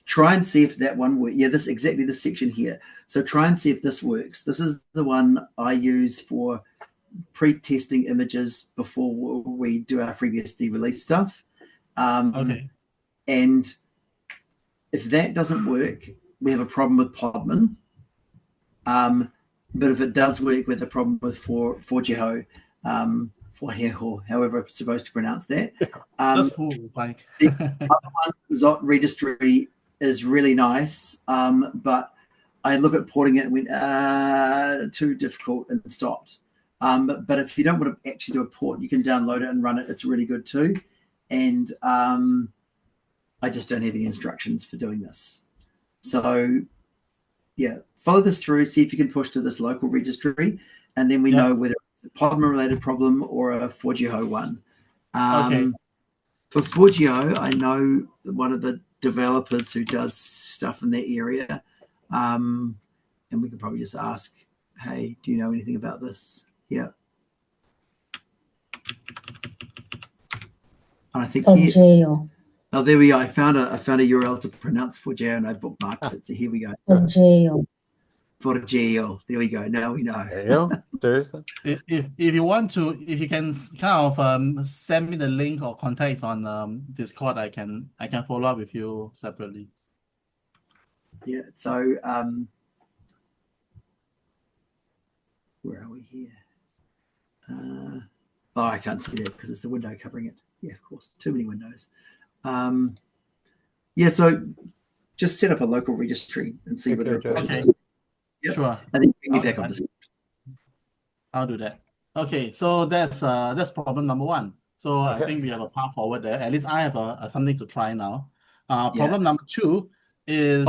try and see if that one works. Yeah, this section here. So try and see if this works. This is the one I use for pre-testing images before we do our FreeBSD release stuff. Okay. And if that doesn't work, we have a problem with Podman. But if it does work, we have a problem with Forgeho, however I'm supposed to pronounce that. That's cool, Mike. The other one, Zot registry, is really nice, but I look at porting it and went, too difficult, and stopped. But if you don't want to actually do a port, you can download it and run it. It's really good too. And I just don't have any instructions for doing this. So yeah, follow this through, see if you can push to this local registry, and then we Yeah. know whether it's a podman related problem or a Forgio one. Okay. For Forgio, I know one of the developers who does stuff in that area, and we can probably just ask, hey, do you know anything about this? Yeah. And I think Forgio. Oh, there we go. I found a URL to pronounce Forgio, and I bookmarked it. So here we go. Forgio. Forgio. There we go. Now we know. There you go. Seriously. If you want to, if you can kind of send me the link or contacts on Discord, I can follow up with you separately. Yeah. So where are we here? Oh, I can't see that because it's the window covering it. Yeah, of course. Too many windows. Yeah. So just set up a local registry and see whether it pushes. Okay. Yep. Sure. And then bring me back on Discord. I'll do that. Okay, so that's problem number one. So I think we have a path forward there. At least I have something to try now. Problem number two is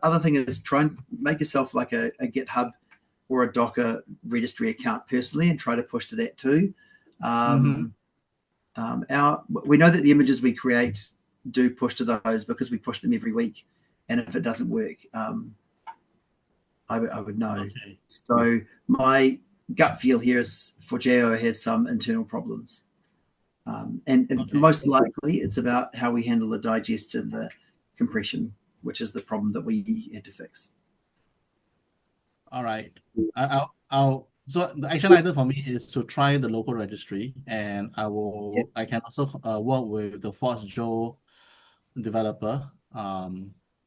other thing is try and make yourself like a GitHub or a Docker registry account personally and try to push to that too. We know that the images we create do push to those because we push them every week, and if it doesn't work, I would know. Okay. So my gut feel here is Forgio has some internal problems, and most likely it's about how we handle the digest and the compression, which is the problem that we had to fix. All right. So the action item for me is to try the local registry, and I can also work with the Forgio developer.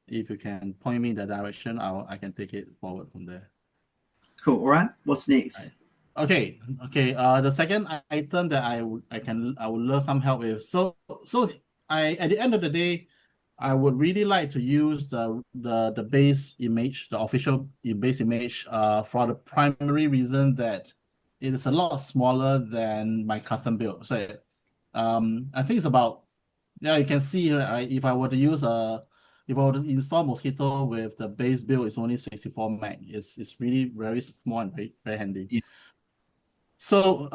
If you can point me in that direction, I can take it forward from there. Cool. All right. What's next? Okay. The second item that I would love some help with. So at the end of the day, I would really like to use the base image, the official base image, for the primary reason that it is a lot smaller than my custom build. So I think it's about, you can see if I were to use if I were to install Mosquito with the base build, it's only 64 meg. It's really very small and very, very handy. Yeah. So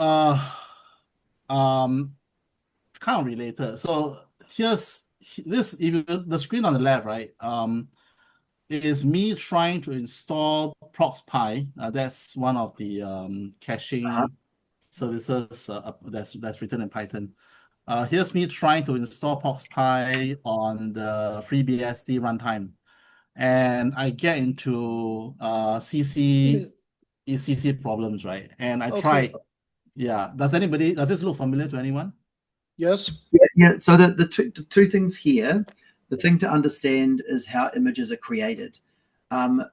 kind of related. So here's this, the screen on the left, right? It is me trying to install ProxPy. That's one of the caching services that's written in Python. Here's me trying to install PkgBase on the FreeBSD runtime, and I get into CC problems, right? And I tried. Yeah. Does this look familiar to anyone? Yes. Yeah. So the two things here, the thing to understand is how images are created.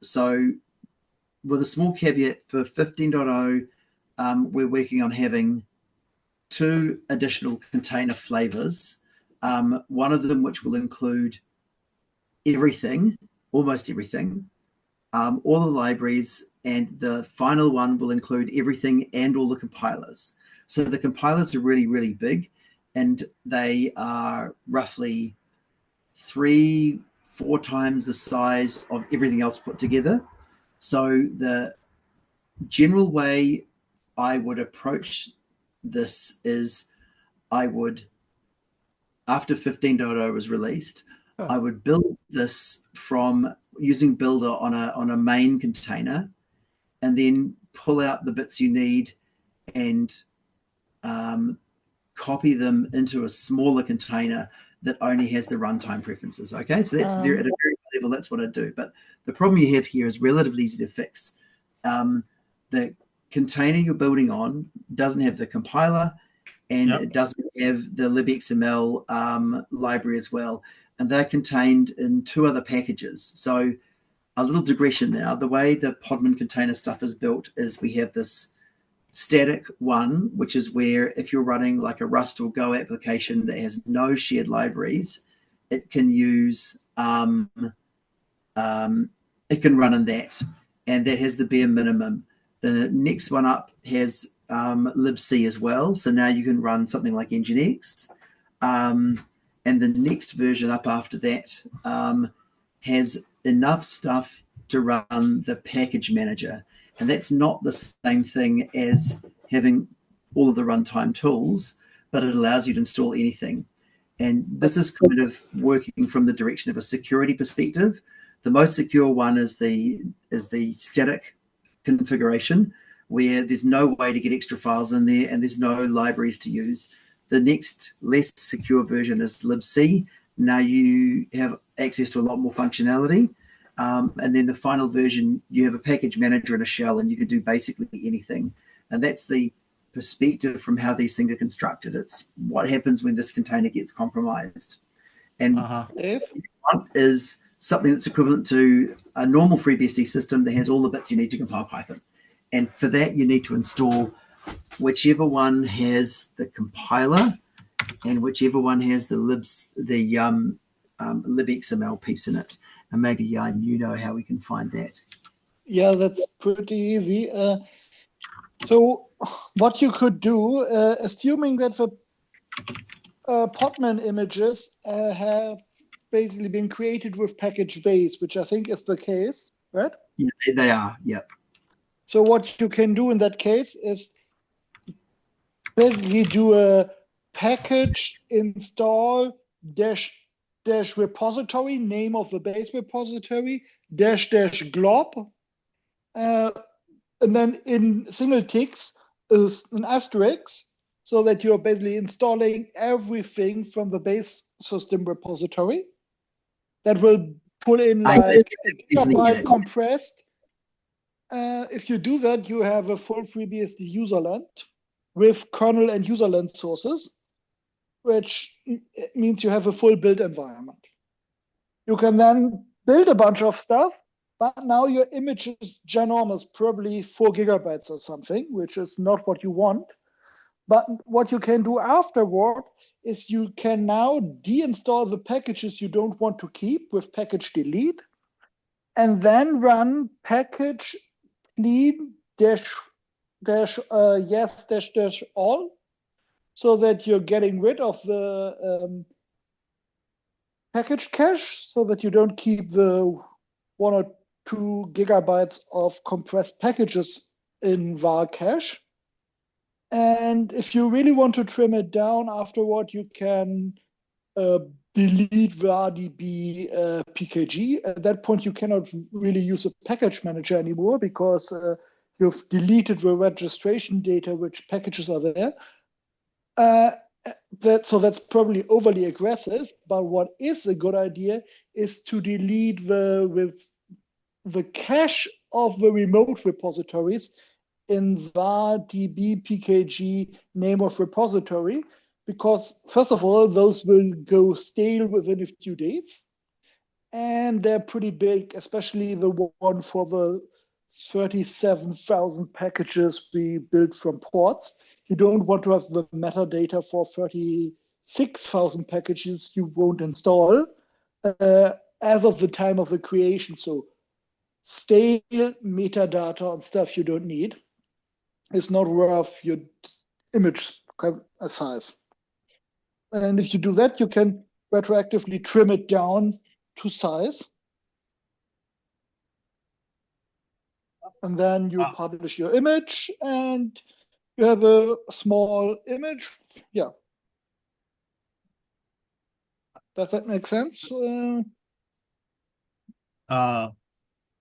So with a small caveat for 15.0, we're working on having 2 additional container flavors. One of them which will include everything, almost everything, all the libraries, and the final one will include everything and all the compilers. So the compilers are really, really big, and they are roughly 3-4 times the size of everything else put together. So the general way I would approach this is I would, after 15.0 was released, I would build this from using Builder on a main container, and then pull out the bits you need and copy them into a smaller container that only has the runtime preferences. Okay, so that's at a very high level, that's what I do. But the problem you have here is relatively easy to fix. The container you're building on doesn't have the compiler, and it doesn't have the libxml library as well. And they're contained in 2 other packages. So a little digression now. The way the Podman container stuff is built is we have this static one, which is where if you're running like a Rust or Go application that has no shared libraries, it can use, it can run in that. And that has the bare minimum. The next one up has libc as well. So now you can run something like Nginx. And the next version up after that has enough stuff to run the package manager. And that's not the same thing as having all of the runtime tools, but it allows you to install anything. And this is kind of working from the direction of a security perspective. The most secure one is the static configuration, where there's no way to get extra files in there and there's no libraries to use. The next less secure version is libc. Now you have access to a lot more functionality. And then the final version, you have a package manager and a shell, and you can do basically anything. And that's the perspective from how these things are constructed. It's what happens when this container gets compromised. And one is something that's equivalent to a normal FreeBSD system that has all the bits you need to compile Python. And for that, you need to install whichever one has the compiler and whichever one has the libxml piece in it. And maybe, Jan, you know how we can find that. Yeah, that's pretty easy. So what you could do, assuming that the podman images have basically been created with PkgBase, which I think is the case, right? Yeah, they are, yep. So what you can do in that case is basically do a package install dash repository, name of the base repository, dash glob, and then in single ticks is an asterisk, so that you're basically installing everything from the base system repository. That will pull in like compressed. If you do that, you have a full FreeBSD userland with kernel and userland sources, which means you have a full build environment. You can then build a bunch of stuff, but now your image is ginormous, probably 4 gigabytes or something, which is not what you want. But what you can do afterward is you can now deinstall the packages you don't want to keep with package delete, and then run package clean yes all, so that you're getting rid of the package cache, so that you don't keep the 1 or 2 gigabytes of compressed packages in var cache. And if you really want to trim it down afterward, you can delete vardb pkg. At that point, you cannot really use a package manager anymore, because you've deleted the registration data, which packages are there. So that's probably overly aggressive, but what is a good idea is to delete the cache of the remote repositories in vardb pkg name of repository, because first of all, those will go stale within a few days, and they're pretty big, especially the one for the 37,000 packages we built from ports. You don't want to have the metadata for 36,000 packages you won't install as of the time of the creation. So stale metadata on stuff you don't need is not worth your image size. And if you do that, you can retroactively trim it down to size. And then you publish your image, and you have a small image. Yeah. Does that make sense?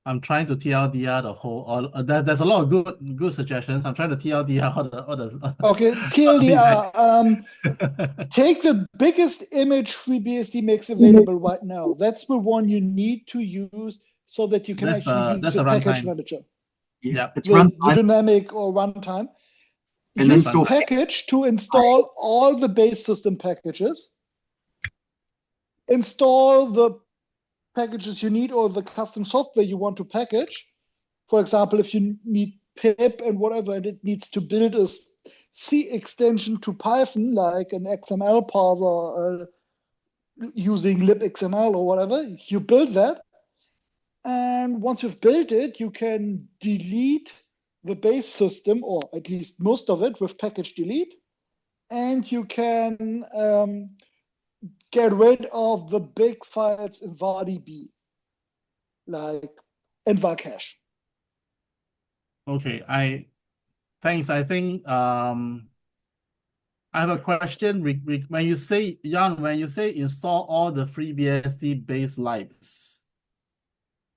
I'm trying to TLDR the whole. There's a lot of good suggestions. I'm trying to TLDR all the. Okay, TLDR. Take the biggest image FreeBSD makes available right now. That's the one you need to use so that you can actually use the package manager. Yeah, it's the dynamic or runtime. And use the package to install all the base system packages. Install the packages you need or the custom software you want to package. For example, if you need pip and whatever, and it needs to build a C extension to Python, like an XML parser using libxml or whatever, you build that. And once you've built it, you can delete the base system, or at least most of it, with package delete. And you can get rid of the big files in vardb. like in var cache. Okay, thanks. I think I have a question. When you say, Jan, when you say install all the FreeBSD base libraries,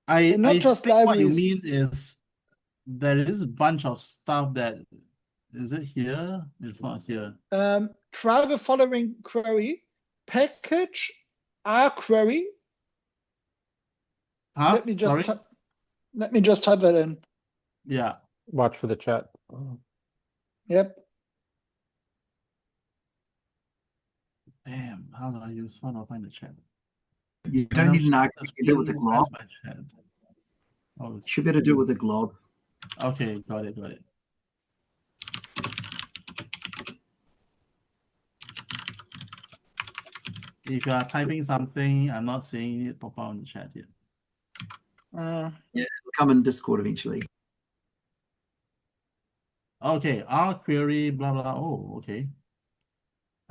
And not I just think what you libraries. mean is there is a bunch of stuff that, is it here? It's not here. Try the following query: package rquery. Huh? Let me Sorry? just type that in. Yeah. Watch for the chat. Oh. Yep. Damn, how do I use fun? I'll find the chat. You don't need an architect. You can do it with the glob. Oh, You should be able to do it with the glob. Okay, got it. If you are typing something, I'm not seeing it pop out in the chat yet. Yeah, it'll come in Discord eventually. Okay, R query, blah, blah. Oh, okay.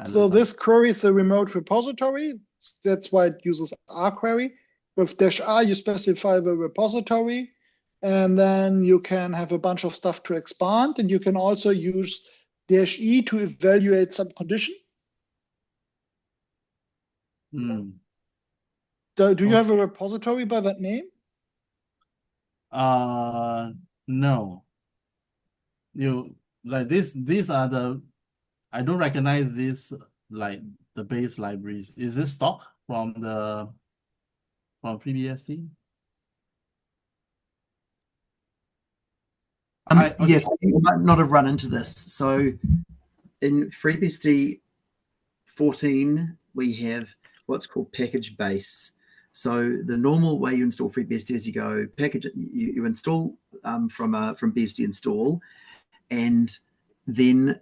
So this query is a remote repository. That's why it uses rquery. With -r, you specify the repository, and then you can have a bunch of stuff to expand, and you can also use -e to evaluate some condition. Do you have a repository by that name? No. Like these are the, I don't recognize these, like the base libraries. Is this stock from FreeBSD? Yes, you might not have run into this. So in FreeBSD 14, we have what's called PkgBase. So the normal way you install FreeBSD is you go package, you install from BSD install, and then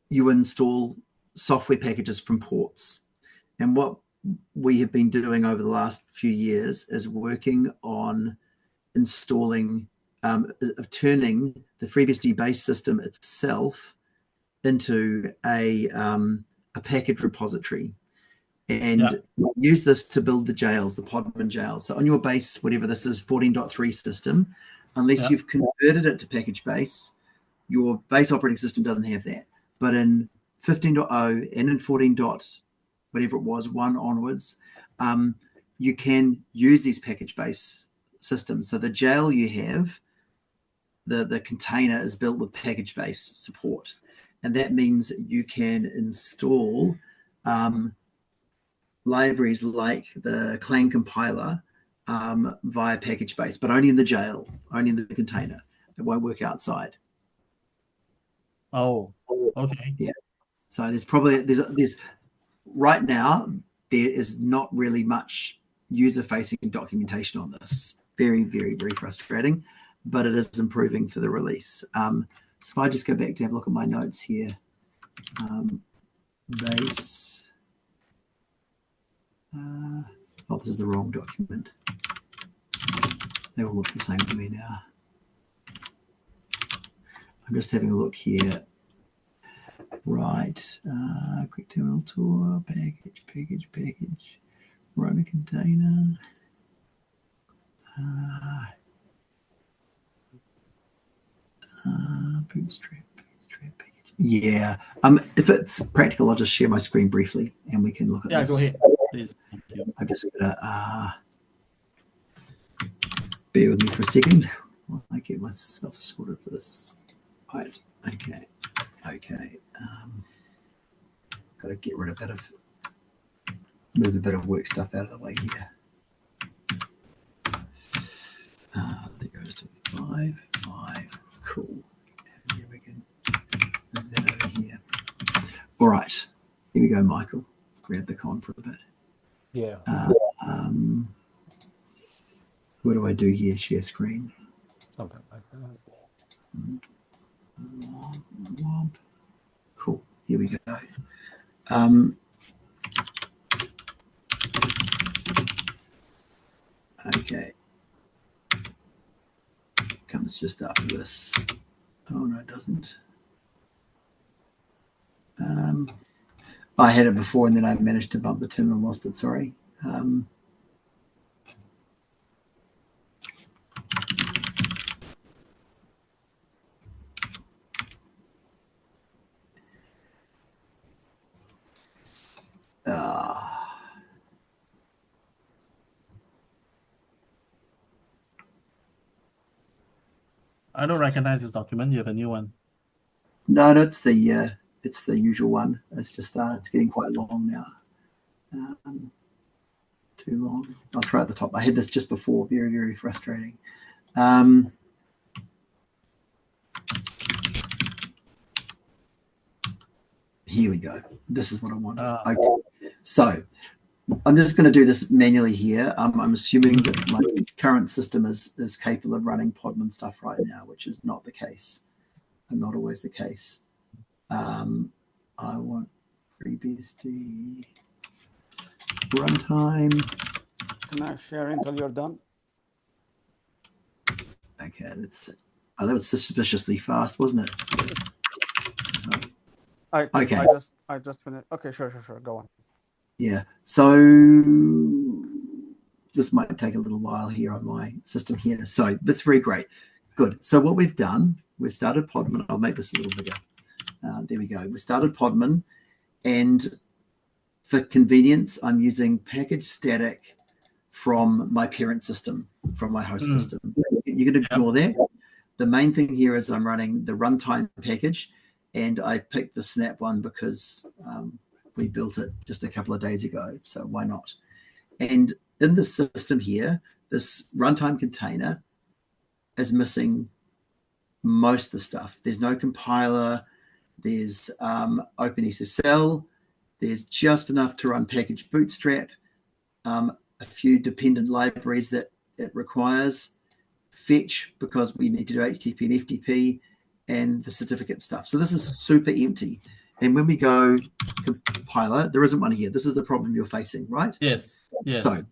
you install software packages from ports. And what we have been doing over the last few years is working on installing, of turning the FreeBSD base system itself into a package repository, and use this to build the jails, the podman jails. So on your base, whatever this is, 14.3 system, unless you've converted it to PkgBase, your base operating system doesn't have that. But in 15.0 and in 14. Whatever it was, 1 onwards, you can use these PkgBase systems. So the jail you have, the container is built with PkgBase support. And that means you can install libraries like the Clang compiler via PkgBase, but only in the jail, only in the container. It won't work outside. Oh, okay. Yeah. So there's right now, there is not really much user-facing documentation on this. Very, very, very frustrating, but it is improving for the release. So if I just go back to have a look at my notes here, base. Oh, this is the wrong document. They all look the same to me now. I'm just having a look here. Right, quick terminal tour, package, run a container. Bootstrap package. Yeah. If it's practical, I'll just share my screen briefly and we can look at this. Go ahead, please. Thank you. I'm just gonna bear with me for a second while I get myself sorted for this. Right. Okay. Got to get rid of move a bit of work stuff out of the way here. There goes to 5. Cool. And then we can move that over here. All right. Here we go, Michael. Let's grab the con for a bit. Yeah. What do I do here? Share screen. Something like that. Cool. Here we go. Okay. Comes just after this. Oh, no, it doesn't. I had it before and then I managed to bump the terminal, lost it. Sorry. I don't recognize this document. You have a new one. No, it's the usual one. It's just it's getting quite long now. Too long. I'll try at the top. I had this just before. Very, very frustrating. Here we go. This is what I want. Okay. So I'm just going to do this manually here. I'm assuming that my current system is capable of running Podman stuff right now, which is not the case. And not always the case. I want FreeBSD runtime. Can I share until you're done? Okay, that was suspiciously fast, wasn't it? Okay. I just finished. Okay, sure. Go on. Yeah. So this might take a little while here on my system here. So that's very great. Good. So what we've done, we've started Podman. I'll make this a little bigger. There we go. We started Podman, and for convenience, I'm using package static from my parent system, from my host system. You can ignore that. The main thing here is I'm running the runtime package, and I picked the Snap one because we built it just a couple of days ago, so why not? And in the system here, this runtime container is missing most of the stuff. There's no compiler. There's OpenSSL. There's just enough to run package bootstrap, a few dependent libraries that it requires, fetch because we need to do HTTP and FTP, and the certificate stuff. So this is super empty. And when we go compiler, there isn't one here. This is the problem you're facing, right? Yes. So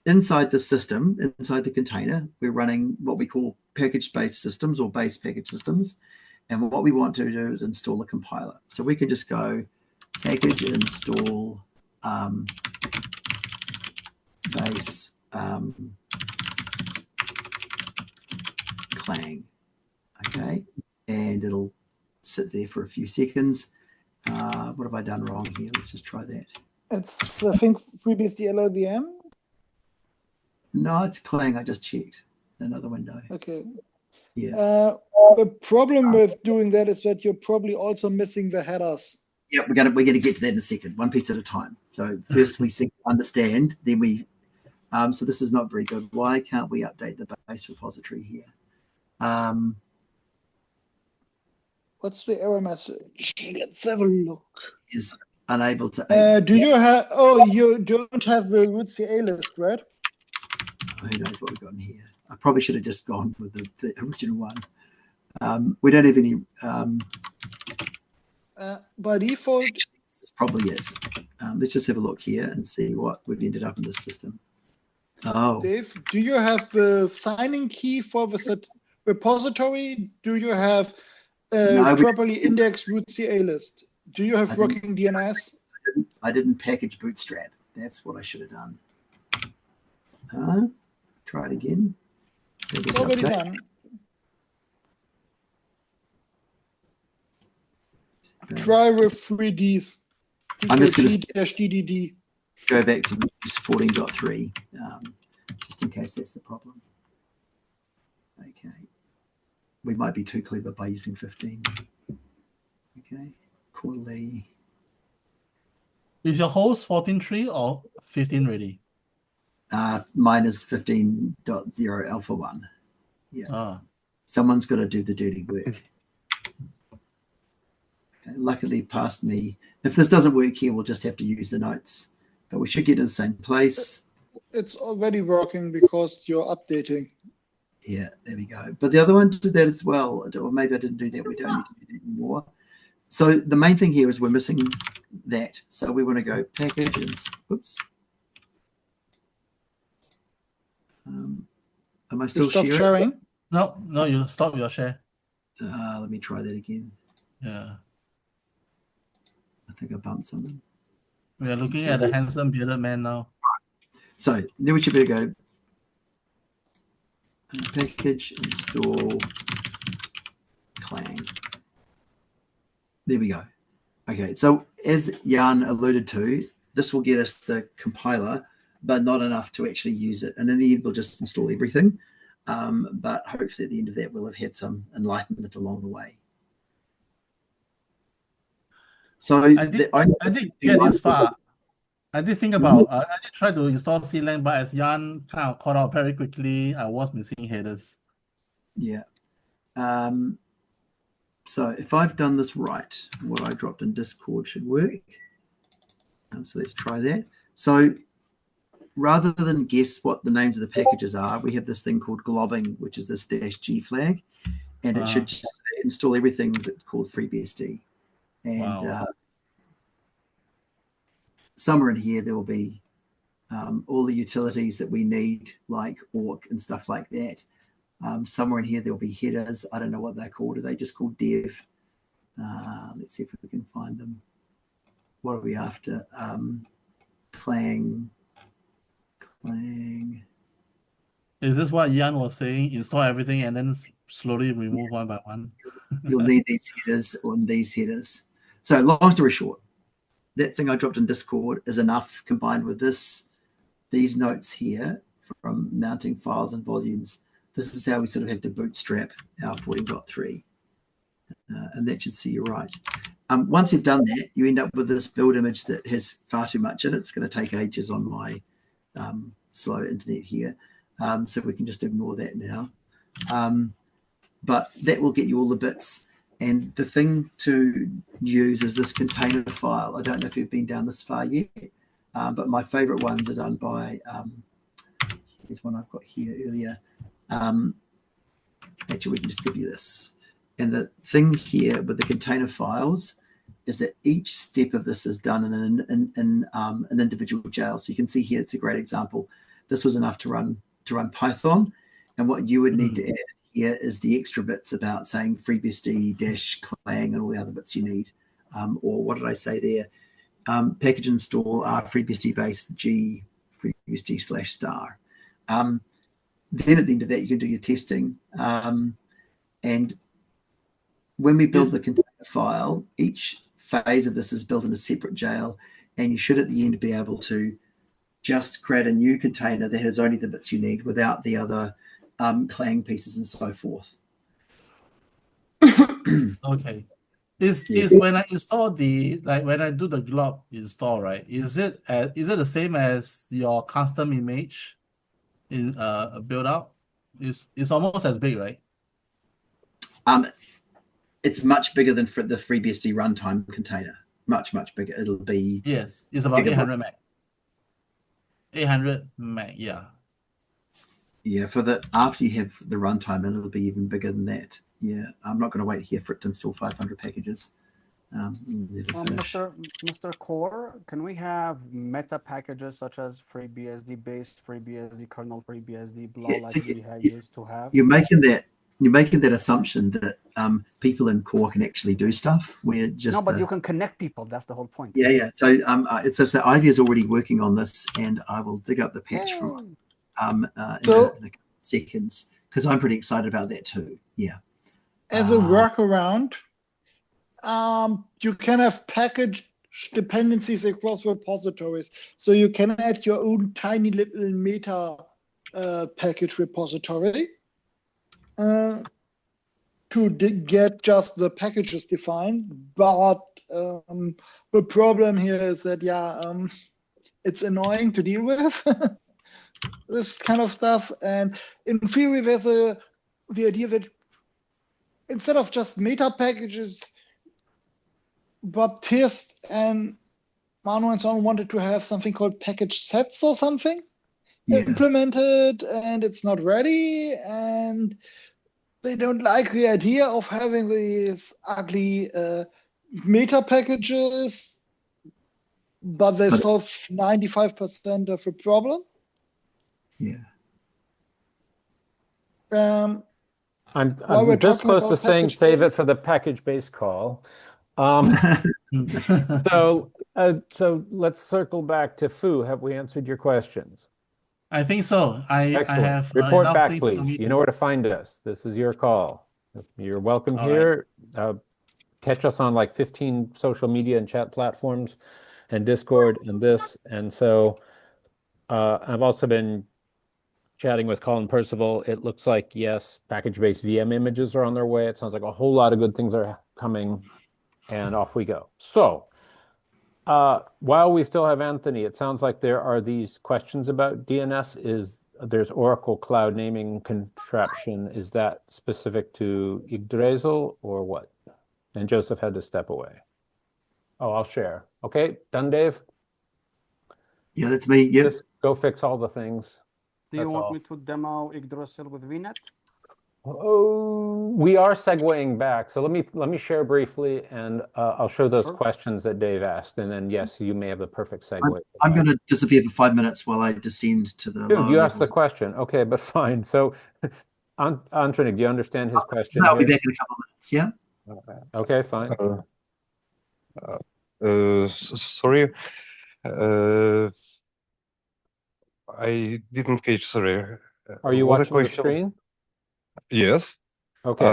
inside the system, inside the container, we're running what we call package-based systems or base package systems. And what we want to do is install a compiler. So we can just go package install base clang. Okay. And it'll sit there for a few seconds. What have I done wrong here? Let's just try that. It's, I think, FreeBSD LLVM. No, it's Clang. I just checked. Another window. Okay. Yeah. The problem with doing that is that you're probably also missing the headers. Yeah, we're gonna get to that in a second, one piece at a time. So first we understand, then we. So this is not very good. Why can't we update the base repository here? What's the error message? Let's have a look. Is unable to. Do you have? Oh, you don't have the rctl list, right? Who knows what we've got in here? I probably should have just gone with the original one. We don't have any. By default, Actually, this probably is. Let's just have a look here and see what we've ended up in this system. Oh, Dave, do you have the signing key for the repository? Do you have properly indexed rctl list? Do you have working DNS? I didn't package bootstrap. That's what I should have done. Try it again. It's already done. Try with 3Ds. I'm just going to -DDD. go back to use 14.3, just in case that's the problem. Okay. We might be too clever by using 15. Okay. Quarterly. Is your host 14.3 or 15 ready? Mine is 15.0 alpha 1. Yeah. Someone's got to do the dirty work. Okay. Luckily, past me. If this doesn't work here, we'll just have to use the notes. But we should get to the same place. It's already working because you're updating. Yeah, there we go. But the other one did that as well. Or maybe I didn't do that. We don't need to do that anymore. So the main thing here is we're missing that. So we want to go package and oops. Am I still sharing? No, you stop your share. Let me try that again. Yeah. I think I bumped something. We are looking at the handsome bearded man now. So then we should be able to go package install Clang. There we go. Okay, so as Jan alluded to, this will get us the compiler, but not enough to actually use it. And in the end, we'll just install everything. but hopefully at the end of that we'll have had some enlightenment along the way. So I did get this far. I did think about, I did try to install CLang, but as Jan kind of caught out very quickly, I was missing headers. Yeah. So if I've done this right, what I dropped in Discord should work. So let's try that. So rather than guess what the names of the packages are, we have this thing called globbing, which is this -G flag, and it should just install everything that's called FreeBSD. And somewhere in here there will be all the utilities that we need, like awk and stuff like that. Somewhere in here there will be headers. I don't know what they're called. Are they just called dev? Let's see if we can find them. What are we after? Clang. Is this what Jan was saying? Install everything and then slowly remove one by one? You'll need these headers on these headers. So long story short, that thing I dropped in Discord is enough combined with these notes here from mounting files and volumes. This is how we sort of have to bootstrap our 14.3. And that should see you right. Once you've done that, you end up with this build image that has far too much in it. It's going to take ages on my slow internet here. So we can just ignore that now. But that will get you all the bits. And the thing to use is this container file. I don't know if you've been down this far yet, but my favorite ones are done by, here's one I've got here earlier. Actually, we can just give you this. And the thing here with the container files is that each step of this is done in an individual jail. So you can see here, it's a great example. This was enough to run Python. And what you would need to add here is the extra bits about saying FreeBSD-Clang and all the other bits you need. Or what did I say there? Package install FreeBSD base G FreeBSD/star. Then at the end of that, you can do your testing. And when we build the container file, each phase of this is built in a separate jail, and you should at the end be able to just create a new container that has only the bits you need without the other Clang pieces and so forth. Okay. Is when I install when I do the glob install, right? Is it the same as your custom image in build out? It's almost as big, right? It's much bigger than for the FreeBSD runtime container. Much bigger. It'll be it's about 800 meg. 800 meg, yeah. Yeah, after you have the runtime, it'll be even bigger than that. Yeah, I'm not going to wait here for it to install 500 packages. Mr. Core, can we have meta packages such as FreeBSD base, FreeBSD kernel, FreeBSD blah, like we used to have? You're making that assumption that people in Core can actually do stuff. We're just no, but you can connect people. That's the whole point. Yeah. So so Ivy is already working on this, and I will dig up the patch from in a couple of seconds because I'm pretty excited about that too. Yeah. As a workaround, you can have package dependencies across repositories. So you can add your own tiny little meta package repository to get just the packages defined. But the problem here is that, it's annoying to deal with this kind of stuff. And in theory, there's the idea that instead of just meta packages, Baptiste and Manu and so on wanted to have something called package sets or something implemented, and it's not ready, and they don't like the idea of having these ugly meta packages, but they solve 95% of the problem. Yeah. I'm this close to saying save it for the package-based call. So let's circle back to Fu. Have we answered your questions? I think so. I have report back, things please. You know where to find us. This is your call. You're welcome here. Catch us on like 15 social media and chat platforms, and Discord and this. And so I've also been chatting with Colin Percival, it looks like, yes, package-based VM images are on their way. It sounds like a whole lot of good things are coming, and off we go. So while we still have Anthony, it sounds like there are these questions about DNS. There's Oracle Cloud Naming Contraption. Is that specific to Yggdrasil or what? And Joseph had to step away. Oh, I'll share. Okay, done, Dave? Yeah, that's me. Yep. Just go fix all the things. Do you That's want all. me to demo Yggdrasil with VNet? Oh, we are segueing back. So let me share briefly, and I'll show those Sure. questions that Dave asked, and then yes, you may have the perfect segue. I'm going to disappear for 5 minutes while I descend to the Dude, lower you asked the levels. question. Okay, but fine. So, Anthony, do you understand his question I'll be here? back in a couple of minutes. Yeah. Okay, fine. Sorry, I didn't catch. Sorry. Are you What a watching the question? screen? Yes. Okay.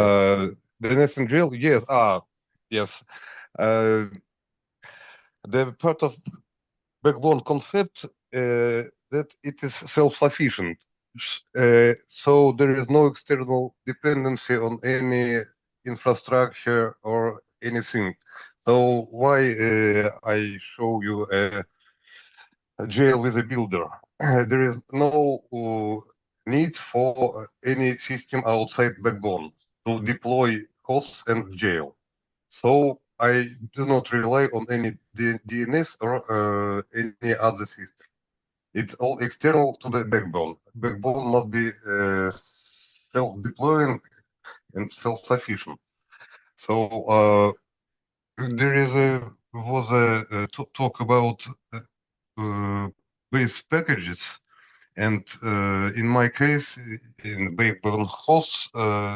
DNS and drill. Yes. Yes. The part of backbone concept that it is self-sufficient. So there is no external dependency on any infrastructure or anything. So why I show you a jail with a builder? There is no need for any system outside backbone to deploy hosts and jail. So I do not rely on any DNS or any other system. It's all external to the backbone. Backbone must be self-deploying and self-sufficient. So there was a talk about base packages, and in my case, in backbone hosts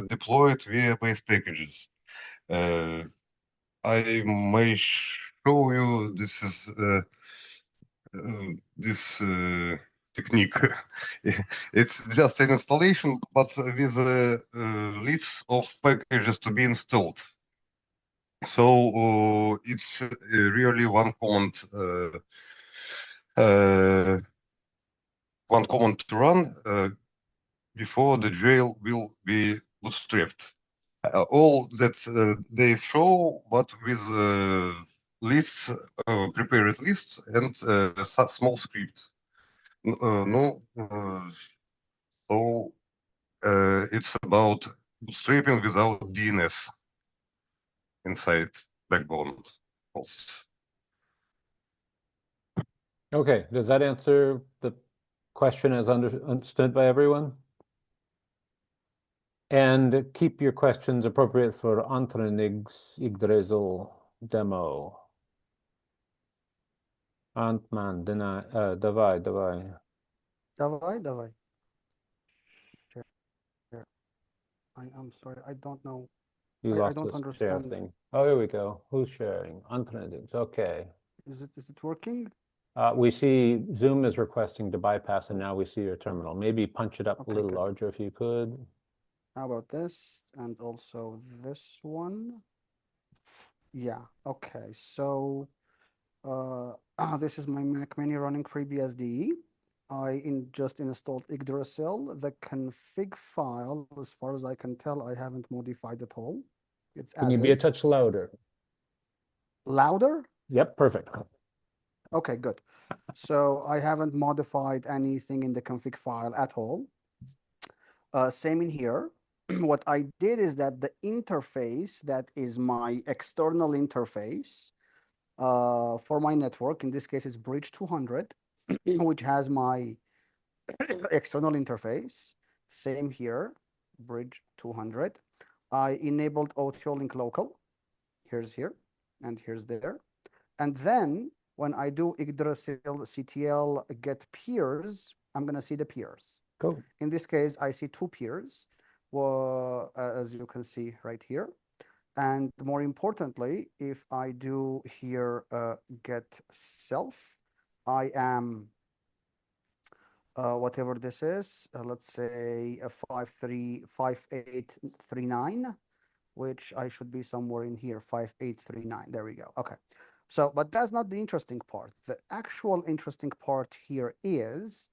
deployed via base packages. I may show you this technique. It's just an installation, but with a list of packages to be installed. So it's really one command to run before the jail will be bootstrapped. All that they show, but with lists, prepared lists and small scripts. So it's about bootstrapping without DNS inside backbone hosts. Okay, does that answer the question as understood by everyone? And keep your questions appropriate for Anthony's Yggdrasil demo. Ant-Man, давай. Давай. Sure. I'm sorry, I don't know. You I lost don't the understand. share thing. Oh, here we go. Who's sharing? Anthony. Okay. Is it working? We see Zoom is requesting to bypass, and now we see your terminal. Maybe punch it up a little good. larger if you could. How about this? And also this one. Yeah, okay. So this is my Mac Mini running FreeBSD. I just installed Yggdrasil. The config file, as far as I can tell, I haven't modified at all. It's Can you be a touch louder? Louder? Yep, perfect. Okay, good. So I haven't modified anything in the config file at all. Same in here. What I did is that the interface that is my external interface for my network, in this case it's bridge 200, which has my external interface. Same here, bridge 200. I enabled OTO link local. Here's here, and here's there. And then when I do Yggdrasil CTL get peers, I'm going to see the peers. Cool. In this case, I see two peers, well, as you can see right here. And more importantly, if I do here get self, I am whatever this is, let's say a 5839, which I should be somewhere in here, 5839. There we go. Okay. So, but that's not the interesting part. The actual interesting part here is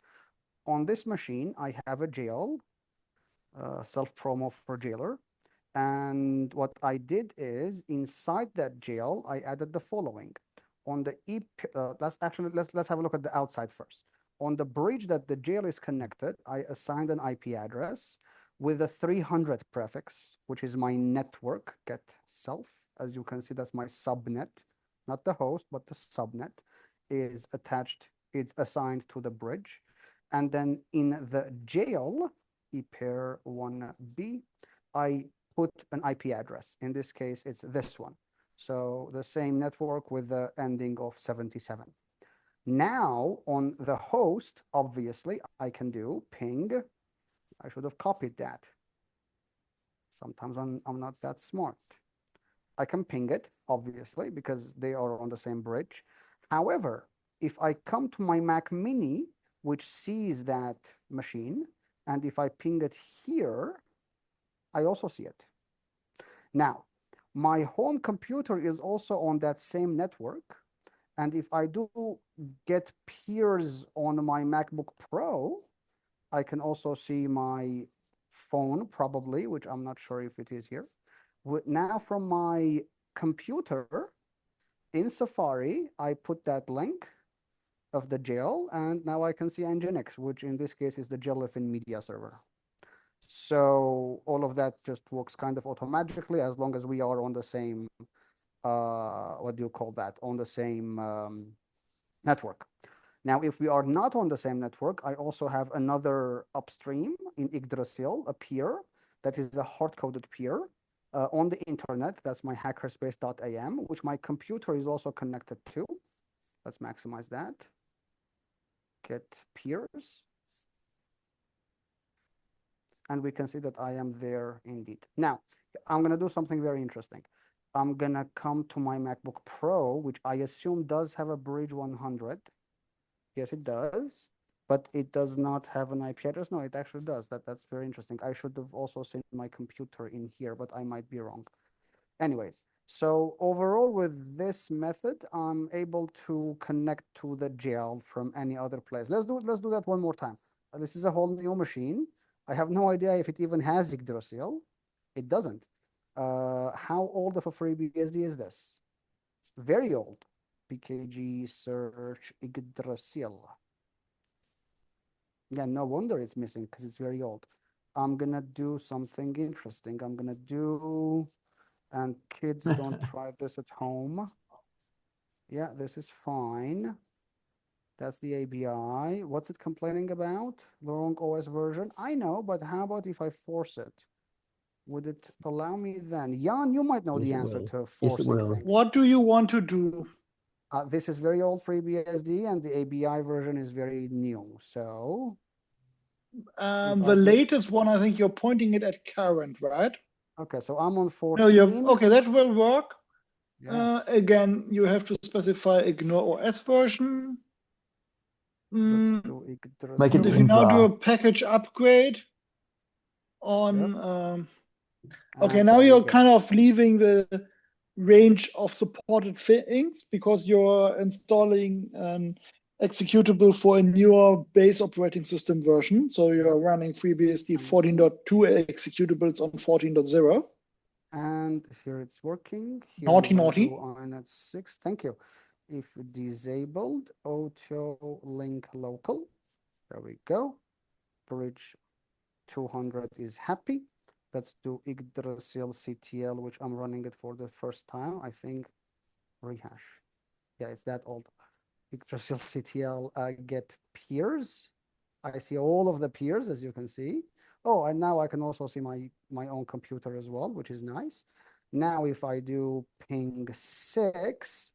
on this machine, I have a jail, self-promo for jailer. And what I did is inside that jail, I added the following. On the let's have a look at the outside first. On the bridge that the jail is connected, I assigned an IP address with a 300 prefix, which is my network get self. As you can see, that's my subnet, not the host, but the subnet is attached. It's assigned to the bridge. And then in the jail, pair 1B, I put an IP address. In this case, it's this one. So the same network with the ending of 77. Now on the host, obviously, I can do ping. I should have copied that. Sometimes I'm not that smart. I can ping it, obviously, because they are on the same bridge. However, if I come to my Mac Mini, which sees that machine, and if I ping it here, I also see it. Now, my home computer is also on that same network. And if I do get peers on my MacBook Pro, I can also see my phone, probably, which I'm not sure if it is here. Now from my computer in Safari, I put that link of the jail, and now I can see Nginx, which in this case is the Jellyfin media server. So all of that just works kind of automatically as long as we are on the same, what do you call that? On the same network. Now, if we are not on the same network, I also have another upstream in Yggdrasil, a peer that is the hard-coded peer on the internet. That's my hackerspace.am, which my computer is also connected to. Let's maximize that. Get peers. And we can see that I am there indeed. Now, I'm going to do something very interesting. I'm going to come to my MacBook Pro, which I assume does have a Bridge 100. Yes, it does, but it does not have an IP address. No, it actually does. That's very interesting. I should have also seen my computer in here, but I might be wrong. Anyways, so overall with this method, I'm able to connect to the jail from any other place. Let's do that one more time. This is a whole new machine. I have no idea if it even has Yggdrasil. It doesn't. How old of a FreeBSD is this? Very old. PKG search Yggdrasil. Yeah, no wonder it's missing because it's very old. I'm gonna do something interesting. I'm gonna do, and kids don't try this at home. Yeah, this is fine. That's the ABI. What's it complaining about? The wrong OS version. I know, but how about if I force it? Would it allow me then? Jan, you might know the answer to forcing things. What do you want to do? This is very old FreeBSD, and the ABI version is very new. So the latest one, I think you're pointing it at current, right? Okay, so I'm on 14. No, you're okay. That will work. Yes. Again, you have to specify ignore OS version. Let's do Like if you now do a package upgrade on, okay, now you're kind of leaving the range of supported things because you're installing an executable for a newer base operating system version. So you're running FreeBSD 14.2 executables on 14.0. And here it's working. Here naughty. Init 6. Thank you. If disabled, auto link local. There we go. Bridge 200 is happy. Let's do Yggdrasil CTL, which I'm running it for the first time. I think rehash. Yeah, it's that old. Yggdrasil CTL get peers. I see all of the peers, as you can see. Oh, and now I can also see my own computer as well, which is nice. Now, if I do ping 6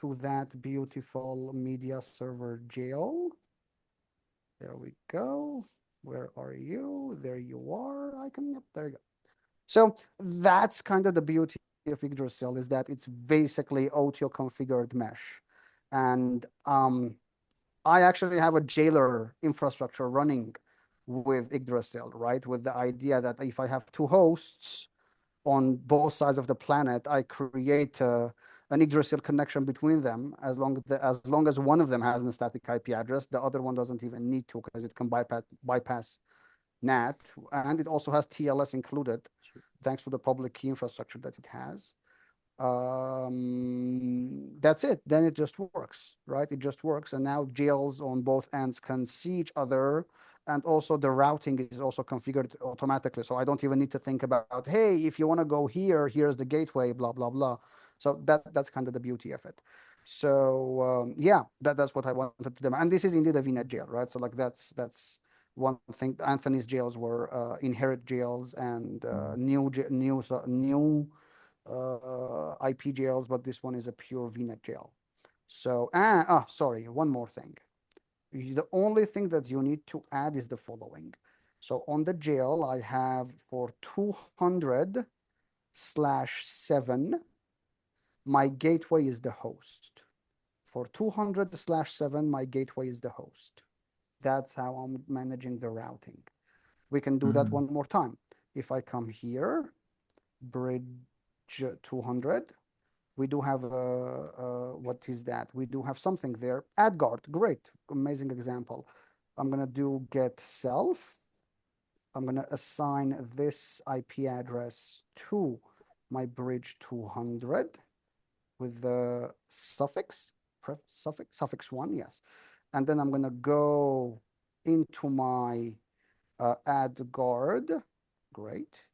to that beautiful media server jail, there we go. Where are you? There you are. Yep, there you go. So that's kind of the beauty of Yggdrasil, is that it's basically auto configured mesh. And I actually have a jailer infrastructure running with Yggdrasil, right? With the idea that if I have two hosts on both sides of the planet, I create a an Yggdrasil connection between them, as long as one of them has a static IP address, the other one doesn't even need to, because it can bypass NAT, and it also has TLS included, thanks to the public key infrastructure that it has. That's it. Then it just works, right? It just works, and now jails on both ends can see each other, and also the routing is also configured automatically. So I don't even need to think about, hey, if you want to go here, here's the gateway, blah blah blah. So that's kind of the beauty of it. So yeah, that's what I wanted to do. And this is indeed a VNet jail, right? So like that's one thing. Anthony's jails were inherit jails and new IP jails, but this one is a pure VNet jail. So sorry, one more thing. The only thing that you need to add is the following. So on the jail, I have for 200/7, my gateway is the host. For 200/7, my gateway is the host. That's how I'm managing the routing. We can do that one more time. If I come here, bridge 200, we do have what is that? We do have something there. AdGuard, great, amazing example. I'm gonna do get self. I'm gonna assign this IP address to my bridge 200 with the suffix 1, yes. And then I'm gonna go into my AdGuard, great,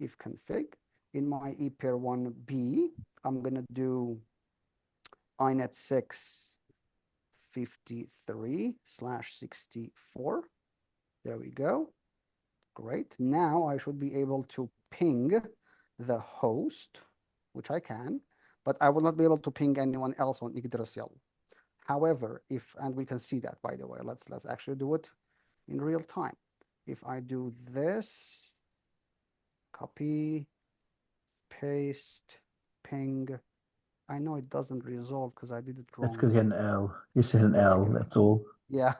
if config. In my epair 1b, I'm gonna do inet 653/64. There we go. Great. Now I should be able to ping the host, which I can, but I will not be able to ping anyone else on Yggdrasil. However, and we can see that, by the way, let's actually do it in real time. If I do this, copy, paste, ping, I know it doesn't resolve because I did it wrong. That's because you had an L. You said an L, that's all. Yeah,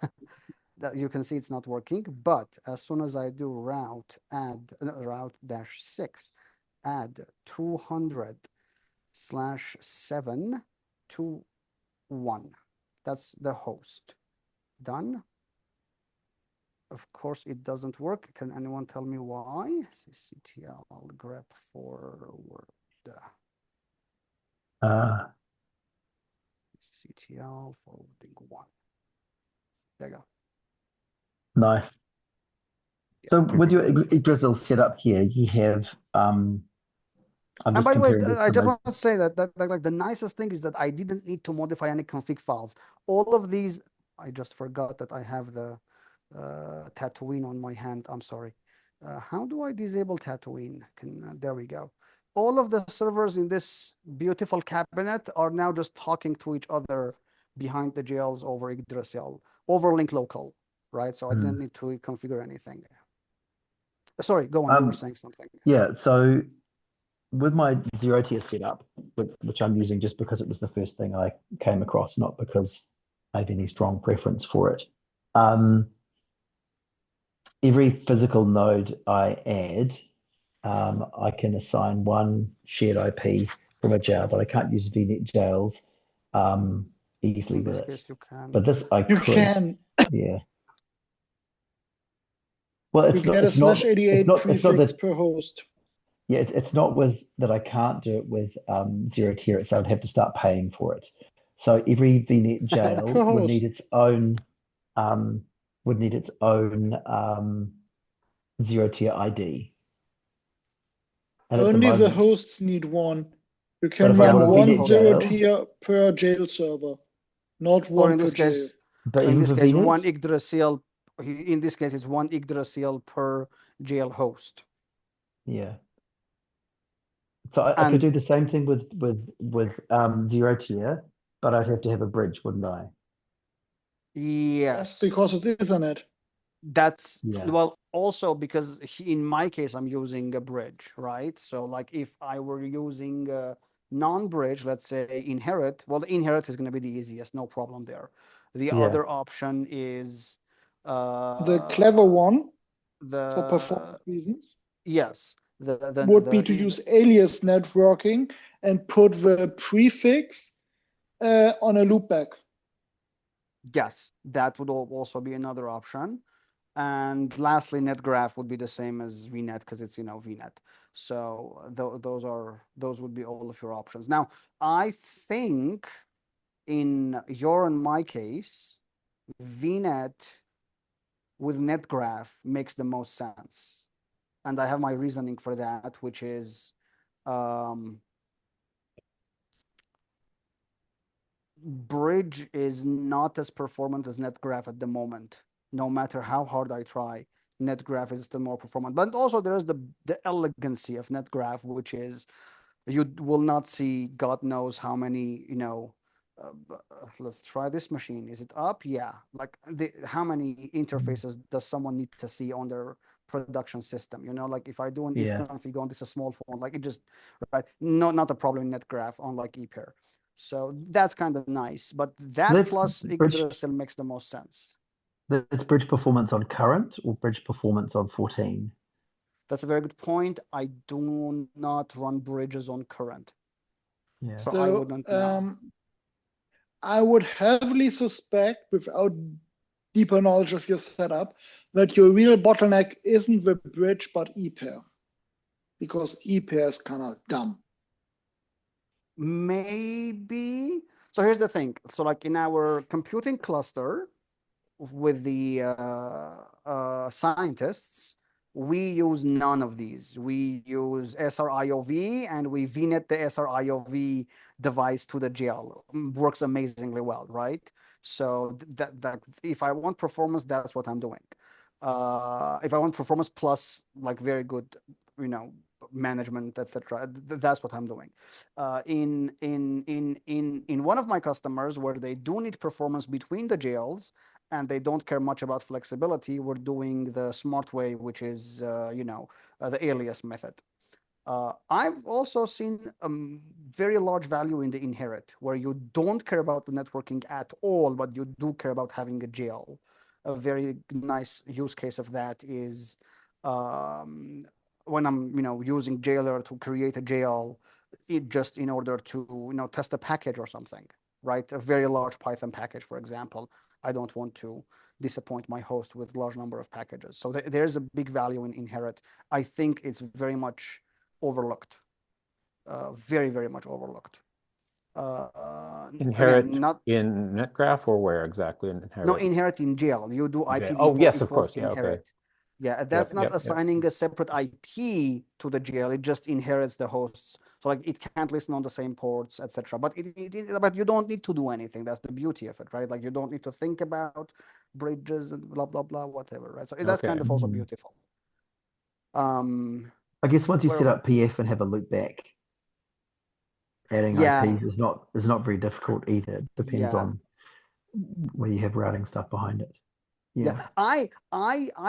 that you can see it's not working. But as soon as I do route -6, add 200/7 to 1. That's the host. Done. Of course, it doesn't work. Can anyone tell me why? rctl grep forward. rctl forwarding 1. There you go. Nice. So with your Yggdrasil setup here, you have I'm And just by the way, comparing this I to just my- want to say that like the nicest thing is that I didn't need to modify any config files. All of these, I just forgot that I have the Tatooine on my hand. I'm sorry. How do I disable Tatooine? There we go. All of the servers in this beautiful cabinet are now just talking to each other behind the jails over Yggdrasil, over link local, right? So I didn't need to configure anything. Sorry, go on. You were saying something. Yeah, so with my 0-tier setup, which I'm using just because it was the first thing I came across, not because I have any strong preference for it. Every physical node I add, I can assign one shared IP from a jail, but I can't use VNet jails easily In with this it. case, you can. But this I You could. can. Yeah. Well, You it's not. get a It's not. /88 It's not prefix that. per host. Yeah, it's not with that I can't do it with 0-tier. So I'd have to start paying for it. So every VNet jail Per would host. need its own 0-tier ID. And at the Only the moment, hosts need one. You But can if I run want a one VNet 0-tier per jail server, not Or one in per this jail. case, but in even this for case, VNet, one Yggdrasil. In this case, it's one Yggdrasil per jail host. yeah. So I could And do the same thing with 0-tier, but I'd have to have a bridge, wouldn't I? Yes, yes, because it's Ethernet. that's Yeah. well, also because in my case, I'm using a bridge, right? So like if I were using a non-bridge, let's say inherit, well, the inherit is going to be the easiest, no problem there. The Yeah. other option is The clever one for the performance reasons. yes, would be to use aliased networking and put the prefix on a loopback. Yes, that would also be another option. And lastly, Netgraph would be the same as VNet because it's, VNet. So those would be all of your options. Now, I think in your and my case, VNet with Netgraph makes the most sense. And I have my reasoning for that, which is Bridge is not as performant as Netgraph at the moment. No matter how hard I try, Netgraph is still more performant. But also there is the elegancy of Netgraph, which is you will not see God knows how many, let's try this machine. Is it up? Yeah. Like how many interfaces does someone need to see on their production system? Like if I do an if config on this a small phone, like it just, right? Not a problem in Netgraph, unlike ePair. So that's kind of nice, but that plus Yggdrasil makes the most sense. That's bridge performance on current or bridge performance on 14? That's a very good point. I do not run bridges on current. Yeah. So I wouldn't know. I would heavily suspect, without deeper knowledge of your setup, that your real bottleneck isn't the bridge but ePair, because ePair is kind of dumb. Maybe. So here's the thing. So like in our computing cluster with the scientists, we use none of these. We use SRIOV and we VNet the SRIOV device to the GL. Works amazingly well, right? So that if I want performance, that's what I'm doing. If I want performance plus like very good, management, etc., that's what I'm doing. In one of my customers where they do need performance between the jails and they don't care much about flexibility, we're doing the smart way, which is the alias method. I've also seen very large value in the inherit, where you don't care about the networking at all, but you do care about having a jail. A very nice use case of that is when I'm using jailer to create a jail, just in order to test a package or something, right? A very large Python package, for example. I don't want to disappoint my host with large number of packages. So there's a big value in inherit. I think it's very much overlooked, very, very much overlooked. Inherit again, not in Netgraph or where exactly in inherit? No, inherit in jail. You do IPv4 Oh, yes, of equals course. Yeah, inherit. okay. Yeah, that's not assigning a separate IP to the GL. It just inherits the hosts. So like it can't listen on the same ports, etc. But but you don't need to do anything. That's the beauty of it, right? Like you don't need to think about bridges and blah blah blah, whatever, right? So that's kind of also beautiful. I guess once you set up PF and have a loop back, adding IPs is not very difficult either. It depends on where you have routing stuff behind it. Yeah. I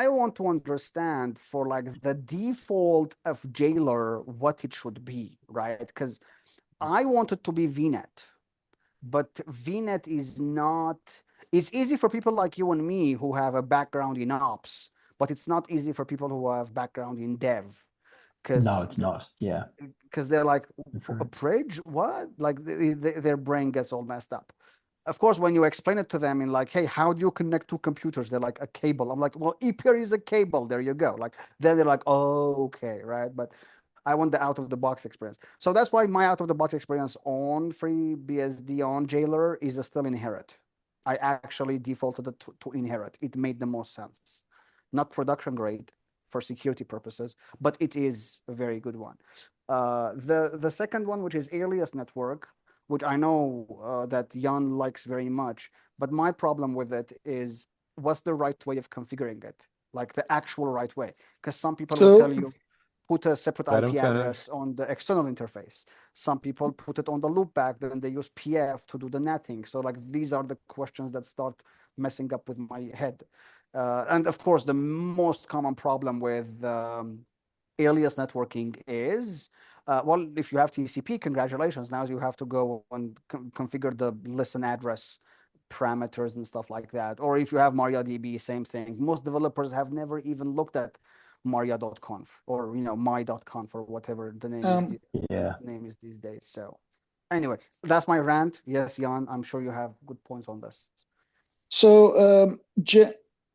want to understand for like the default of jailer what it should be, right? Because I want it to be VNet, but VNet is not. It's easy for people like you and me who have a background in ops, but it's not easy for people who have background in dev. No, it's not. Yeah. Because they're like, a bridge? What? Like their brain gets all messed up. Of course, when you explain it to them in like, hey, how do you connect two computers? They're like, a cable. I'm like, well, ePair is a cable. There you go. Like, then they're like, oh, okay, right? But I want the out-of-the-box experience. So that's why my out-of-the-box experience on FreeBSD on Jailer is still inherit. I actually defaulted it to inherit. It made the most sense. Not production grade for security purposes, but it is a very good one. The second one, which is alias network, which I know that Jan likes very much, but my problem with it is what's the right way of configuring it? Like the actual right way? Because some people will tell you, put a separate IP address on the external interface. Some people put it on the loopback, then they use PF to do the netting. So like these are the questions that start messing up with my head. And of course, the most common problem with alias networking is, well, if you have TCP, congratulations. Now you have to go and configure the listen address parameters and stuff like that. Or if you have MariaDB, same thing. Most developers have never even looked at maria.conf or my.conf or whatever the name is these days. So anyway, that's my rant. Yes, Jan, I'm sure you have good points on this. So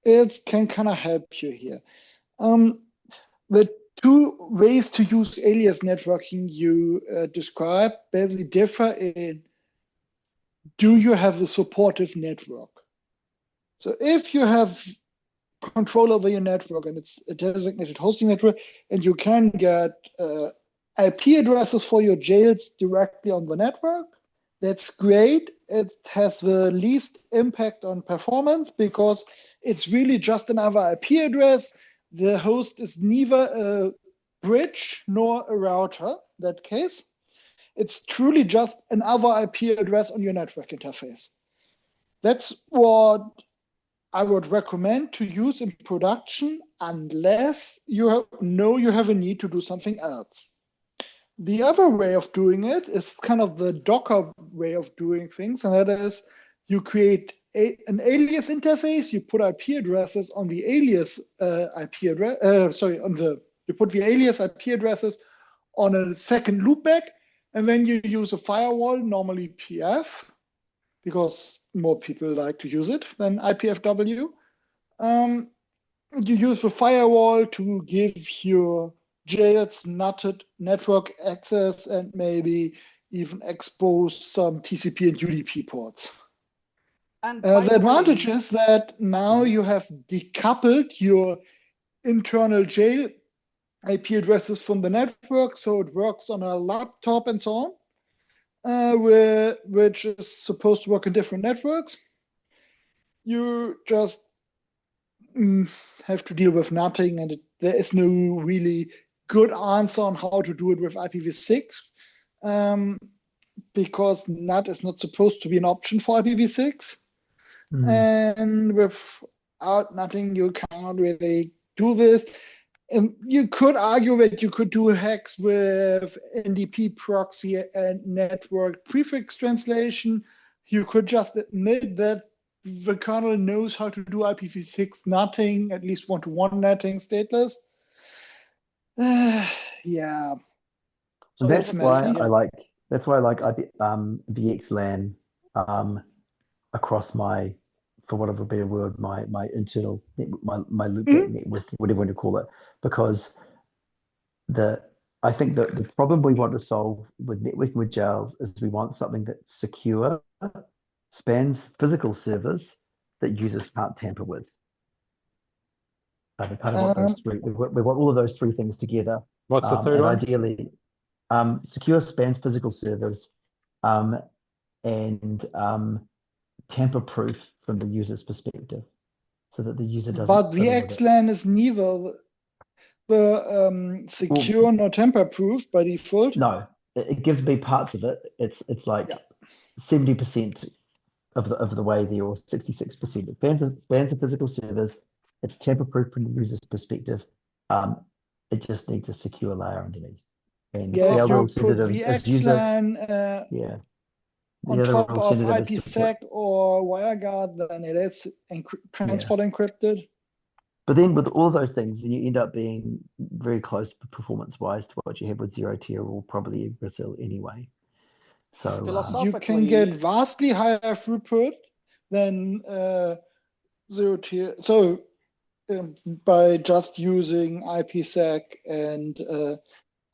it can kind of help you here. The two ways to use alias networking you describe basically differ in, do you have the supportive network? So if you have control over your network and it's a designated hosting network and you can get IP addresses for your jails directly on the network, that's great. It has the least impact on performance because it's really just another IP address. The host is neither a bridge nor a router, in that case. It's truly just another IP address on your network interface. That's what I would recommend to use in production unless you know you have a need to do something else. The other way of doing it is kind of the Docker way of doing things, and that is you create an alias interface, you put IP addresses on the alias IP address, you put the alias IP addresses on a second loopback, and then you use a firewall, normally PF, because more people like to use it than IPFW. You use the firewall to give your jails nutted network access and maybe even expose some TCP and UDP ports. And the advantage is that now you have decoupled your internal jail IP addresses from the network, so it works on a laptop and so on, which is supposed to work in different networks. You just have to deal with nothing, and there is no really good answer on how to do it with IPv6, because NAT is not supposed to be an option for IPv6. And without nothing, you cannot really do this. And you could argue that you could do hacks with NDP proxy and network prefix translation. You could just admit that the kernel knows how to do IPv6 netting, at least one-to-one netting stateless. Yeah. So that's why I like VXLAN across my, for whatever better word, my internal my loopback network, whatever you want to call it, because I think that the problem we want to solve with networking with jails is we want something that's secure, spans physical servers that users can't tamper with. We kind of want those three. We want all of those three things together. What's the third one? Ideally, secure spans physical servers, and tamper-proof from the user's perspective, so that the user doesn't. But the VXLAN is neither the secure nor tamper-proof by default. No, it gives me parts of it. It's like 70% of the way there, or 66%. It spans the physical servers. It's tamper-proof from the user's perspective. It just needs a secure layer underneath. And the other alternative is VXLAN on top of IPsec or WireGuard, then it is transport encrypted. But then with all those things, you end up being very close performance-wise to what you have with zero-tier or probably Yggdrasil anyway. So you can get vastly higher throughput than zero-tier. So by just using IPsec and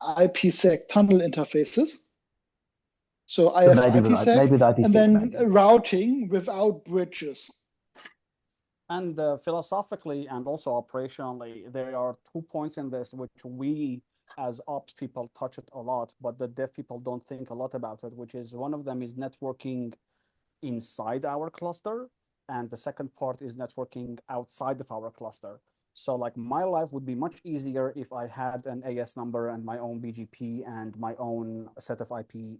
IPsec tunnel interfaces. So I have IPsec and then routing without bridges. And philosophically and also operationally, there are 2 points in this which we as ops people touch it a lot, but the dev people don't think a lot about it, which is one of them is networking inside our cluster. And the second part is networking outside of our cluster. So like my life would be much easier if I had an AS number and my own BGP and my own set of IP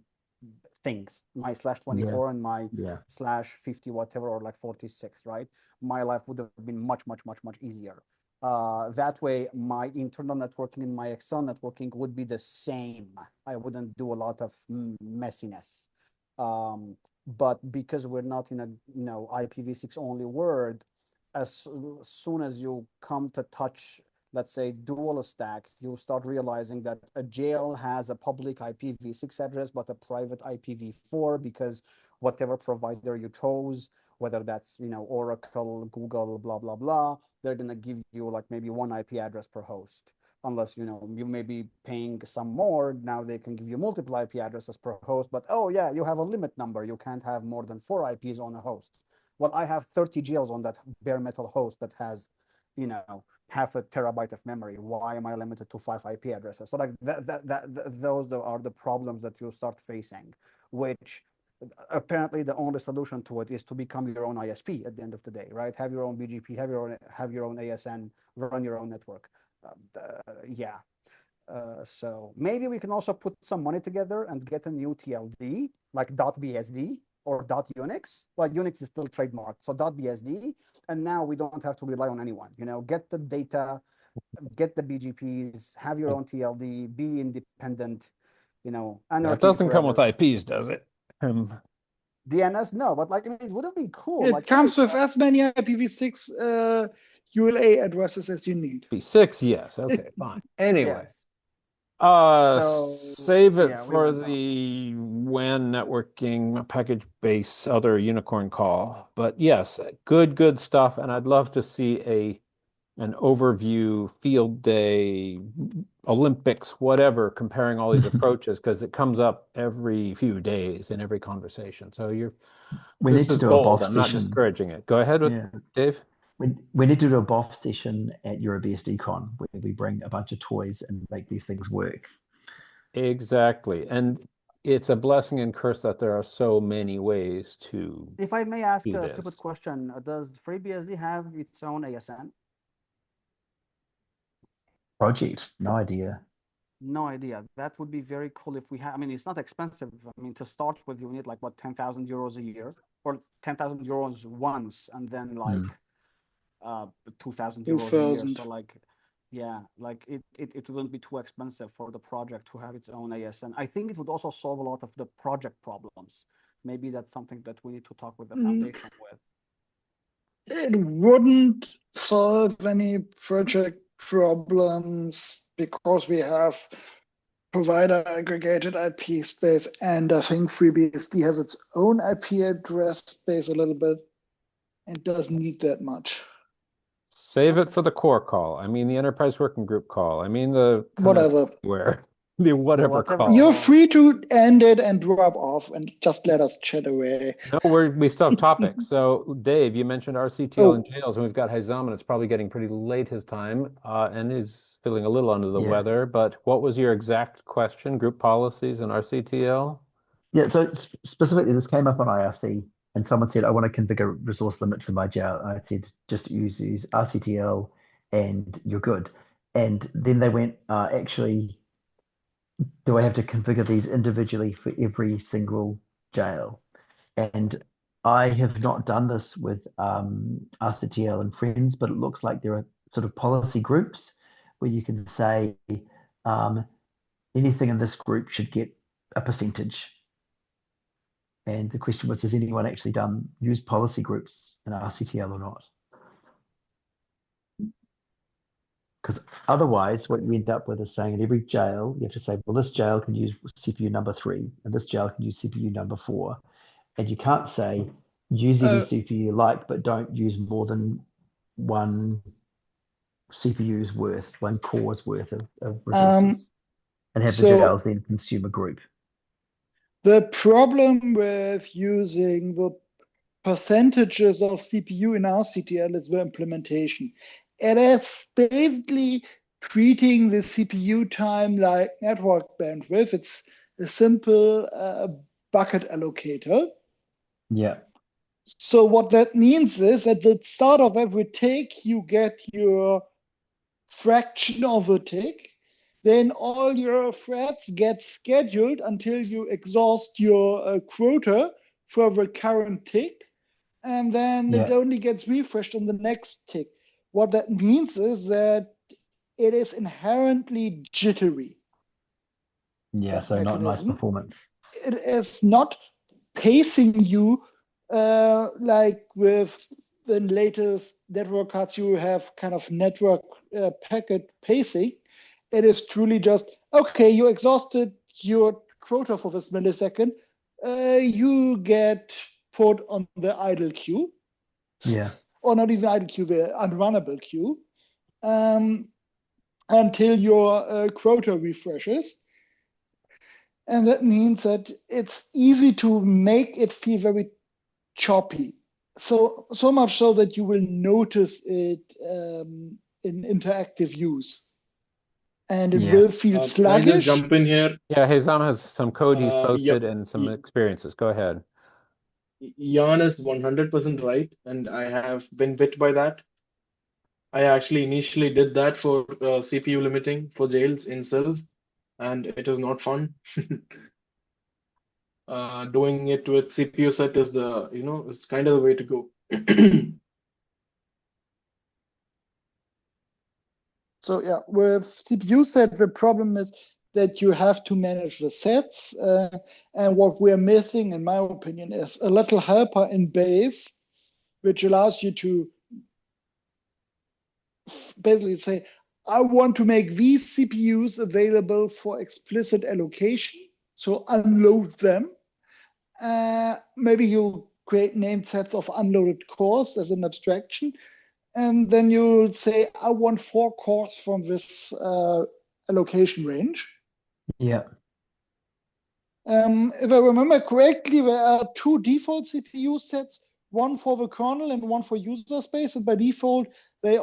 things, my /24 and my /50 whatever, or like 46, right? My life would have been much easier. That way my internal networking and my external networking would be the same. I wouldn't do a lot of messiness. But because we're not in a IPv6 only world, as soon as you come to touch let's say, dual stack, you start realizing that a jail has a public IPv6 address, but a private IPv4 because whatever provider you chose, whether that's, Oracle, Google, blah, blah, blah, they're going to give you like maybe one IP address per host. Unless, you may be paying some more, now they can give you multiple IP addresses per host, but oh yeah, you have a limit number. You can't have more than 4 IPs on a host. Well, I have 30 jails on that bare metal host that has, half a terabyte of memory. Why am I limited to 5 IP addresses? So like those are the problems that you start facing, which apparently the only solution to it is to become your own ISP at the end of the day, right? Have your own BGP, have your own ASN, run your own network. Yeah. So maybe we can also put some money together and get a new TLD like .bsd or .unix. Like Unix is still trademarked, so .bsd, and now we don't have to rely on anyone. Get the data, get the BGPs, have your own TLD, be independent. That doesn't come with IPs, does it? DNS, no, but like, it would have been cool. It comes with as many IPv6 ULA addresses as you need. V6, yes. Okay, fine. Anyway, yes. save it for the WAN networking PkgBase other unicorn call. But yes, good stuff. And I'd love to see an overview, field day, Olympics, whatever, comparing all these approaches, because it comes up every few days in every conversation. So this is bold. I'm not discouraging it. Go ahead with Dave. We need to do a BOF session at EuroBSDCon where we bring a bunch of toys and make these things work. Exactly. And it's a blessing and curse that there are so many ways to. If I may ask a stupid question, does FreeBSD have its own ASN? Project, no idea. No idea. That would be very cool if we have. I mean, it's not expensive. I mean, to start with, you need like what, 10,000 euros a year, or 10,000 euros once, and then like 2,000 euros a year. So like, yeah, like it wouldn't be too expensive for the project to have its own ASN. I think it would also solve a lot of the project problems. Maybe that's something that we need to talk with the foundation with. It wouldn't solve any project problems because we have provider aggregated IP space, and I think FreeBSD has its own IP address space a little bit and doesn't need that much. Save it for the core call. I mean the enterprise working group call. I mean the whatever. The whatever call. You're free to end it and drop off and just let us chat away. No, we still have topics. So Dave, you mentioned rctl and jails, and we've got Haizam, and it's probably getting pretty late his time, and he's feeling a little under the weather. But what was your exact question? Group policies and rctl? Yeah, so specifically this came up on IRC, and someone said, I want to configure resource limits in my jail. And I said, just use rctl and you're good. And then they went, actually, do I have to configure these individually for every single jail? And I have not done this with rctl and friends, but it looks like there are sort of policy groups where you can say anything in this group should get a percentage. And the question was, has anyone actually used policy groups in rctl or not? Because otherwise, what you end up with is saying in every jail, you have to say, well, this jail can use CPU number 3, and this jail can use CPU number 4. And you can't say, use any CPU you like, but don't use more than one CPU's worth, one core's worth of resources. And have the jails then consume a group. The problem with using the percentages of CPU in rctl is the implementation. It is basically treating the CPU time like network bandwidth. It's a simple bucket allocator. Yeah. So what that means is at the start of every tick, you get your fraction of a tick. Then all your threads get scheduled until you exhaust your quota for the current tick. And then it only gets refreshed on the next tick. What that means is that it is inherently jittery. Yeah, so not nice performance. It is not pacing you like with the latest network cards you have kind of network packet pacing. It is truly just, okay, you exhausted your quota for this millisecond. You get put on the idle queue. Yeah. Or not even idle queue, the unrunnable queue, until your quota refreshes. And that means that it's easy to make it feel very choppy. So much so that you will notice it in interactive use. And it will feel Can I sluggish. just jump in here? Yeah, Hezam has some code he's posted Yeah, and some experiences. Go ahead. Jan is 100% right, and I have been bit by that. I actually initially did that for CPU limiting for jails in Sylve, and it is not fun. Doing it with CPU set is is kind of the way to go. So yeah, with CPU set, the problem is that you have to manage the sets. And what we're missing, in my opinion, is a little helper in base, which allows you to basically say, I want to make these CPUs available for explicit allocation. So unload them. Maybe you create named sets of unloaded cores as an abstraction. And then you say, I want 4 cores from this allocation range. Yeah. If I remember correctly, there are 2 default CPU sets, one for the kernel and one for user space. And by default, they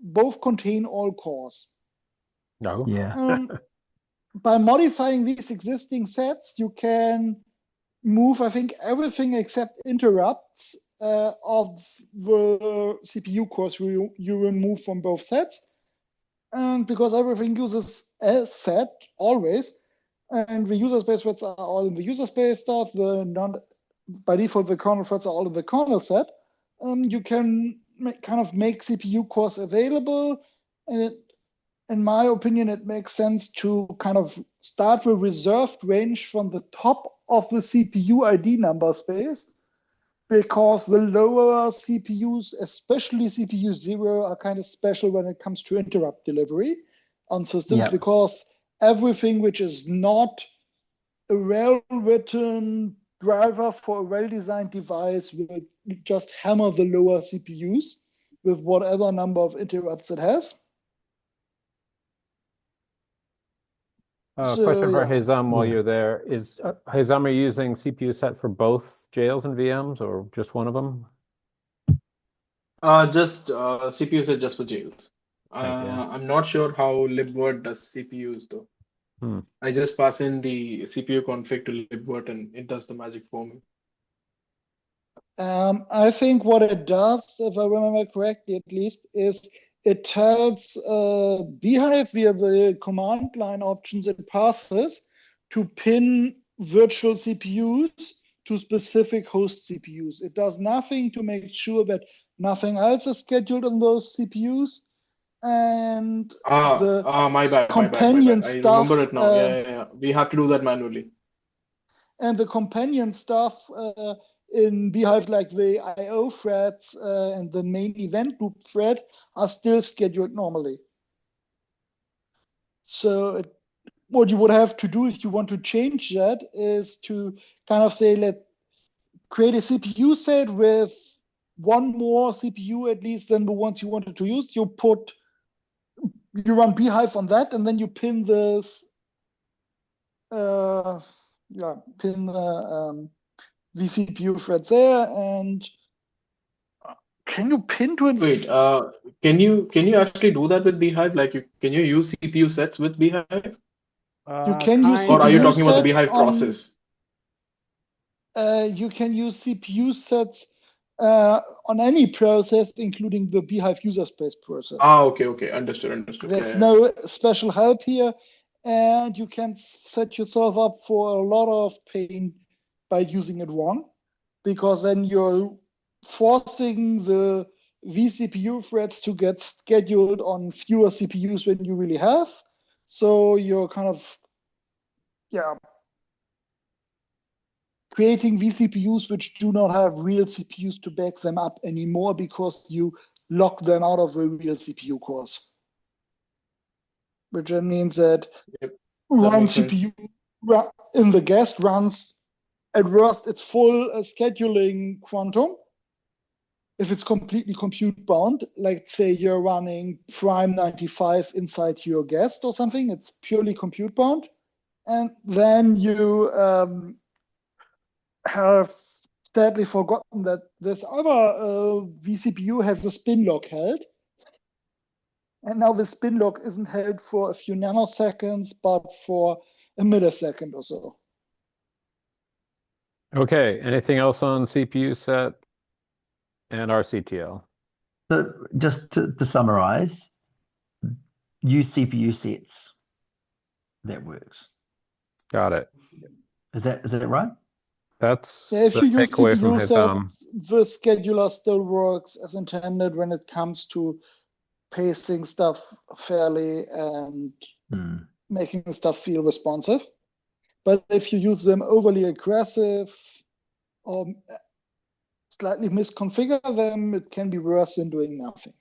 both contain all cores. No. Yeah. By modifying these existing sets, you can move, I think, everything except interrupts of the CPU cores you remove from both sets. And because everything uses a set always, and the user space threads are all in the user space stuff, by default, the kernel threads are all in the kernel set, you can make CPU cores available. And in my opinion, it makes sense to kind of start the reserved range from the top of the CPU ID number space, because the lower CPUs, especially CPU 0, are kind of special when it comes to interrupt delivery on systems, because everything which is not a well-written driver for a well-designed device will just hammer the lower CPUs with whatever number of interrupts it has. Question for Hezam while you're there. Is Hezam, are you using CPU set for both jails and VMs or just one of them? Just CPU set just for jails. I'm not sure how libvirt does CPUs though. I just pass in the CPU config to libvirt and it does the magic for me. I think what it does, if I remember correctly at least, is it tells bhyve via the command line options it passes to pin virtual CPUs to specific host CPUs. It does nothing to make sure that nothing else is scheduled on those CPUs. And my bad. companion stuff. I remember it now. Yeah. We have to do that manually. And the companion stuff in bhyve, like the IO threads and the main event loop thread, are still scheduled normally. So what you would have to do if you want to change that is to kind of say, let's create a CPU set with one more CPU at least than the ones you wanted to use. You run bhyve on that, and then you pin this, pin the vCPU thread there. And can you pin to it? Wait, can you actually do that with bhyve? Like, can you use CPU sets with bhyve? You can use CPU or are you talking about the bhyve sets process? You can use CPU sets on any process, including the bhyve user space process. Okay, understood. There's no special help here, and you can set yourself up for a lot of pain by using it wrong, because then you're forcing the vCPU threads to get scheduled on fewer CPUs than you really have. So you're kind of, creating vCPUs which do not have real CPUs to back them up anymore because you lock them out of the real CPU cores. Which then means that one CPU in the guest runs at worst its full scheduling quantum. If it's completely compute bound, like say you're running Prime 95 inside your guest or something, it's purely compute bound. And then you have sadly forgotten that this other vCPU has a spin lock held. And now the spin lock isn't held for a few nanoseconds, but for a millisecond or so. Okay, anything else on CPU set and rctl? So just to summarize, use CPU sets. That works. Got it. Is that right? That's if you use takeaway from CPU his sets, the scheduler still works as intended when it comes to pacing stuff fairly and making stuff feel responsive. But if you use them overly aggressive or slightly misconfigure them, it can be worse than doing nothing.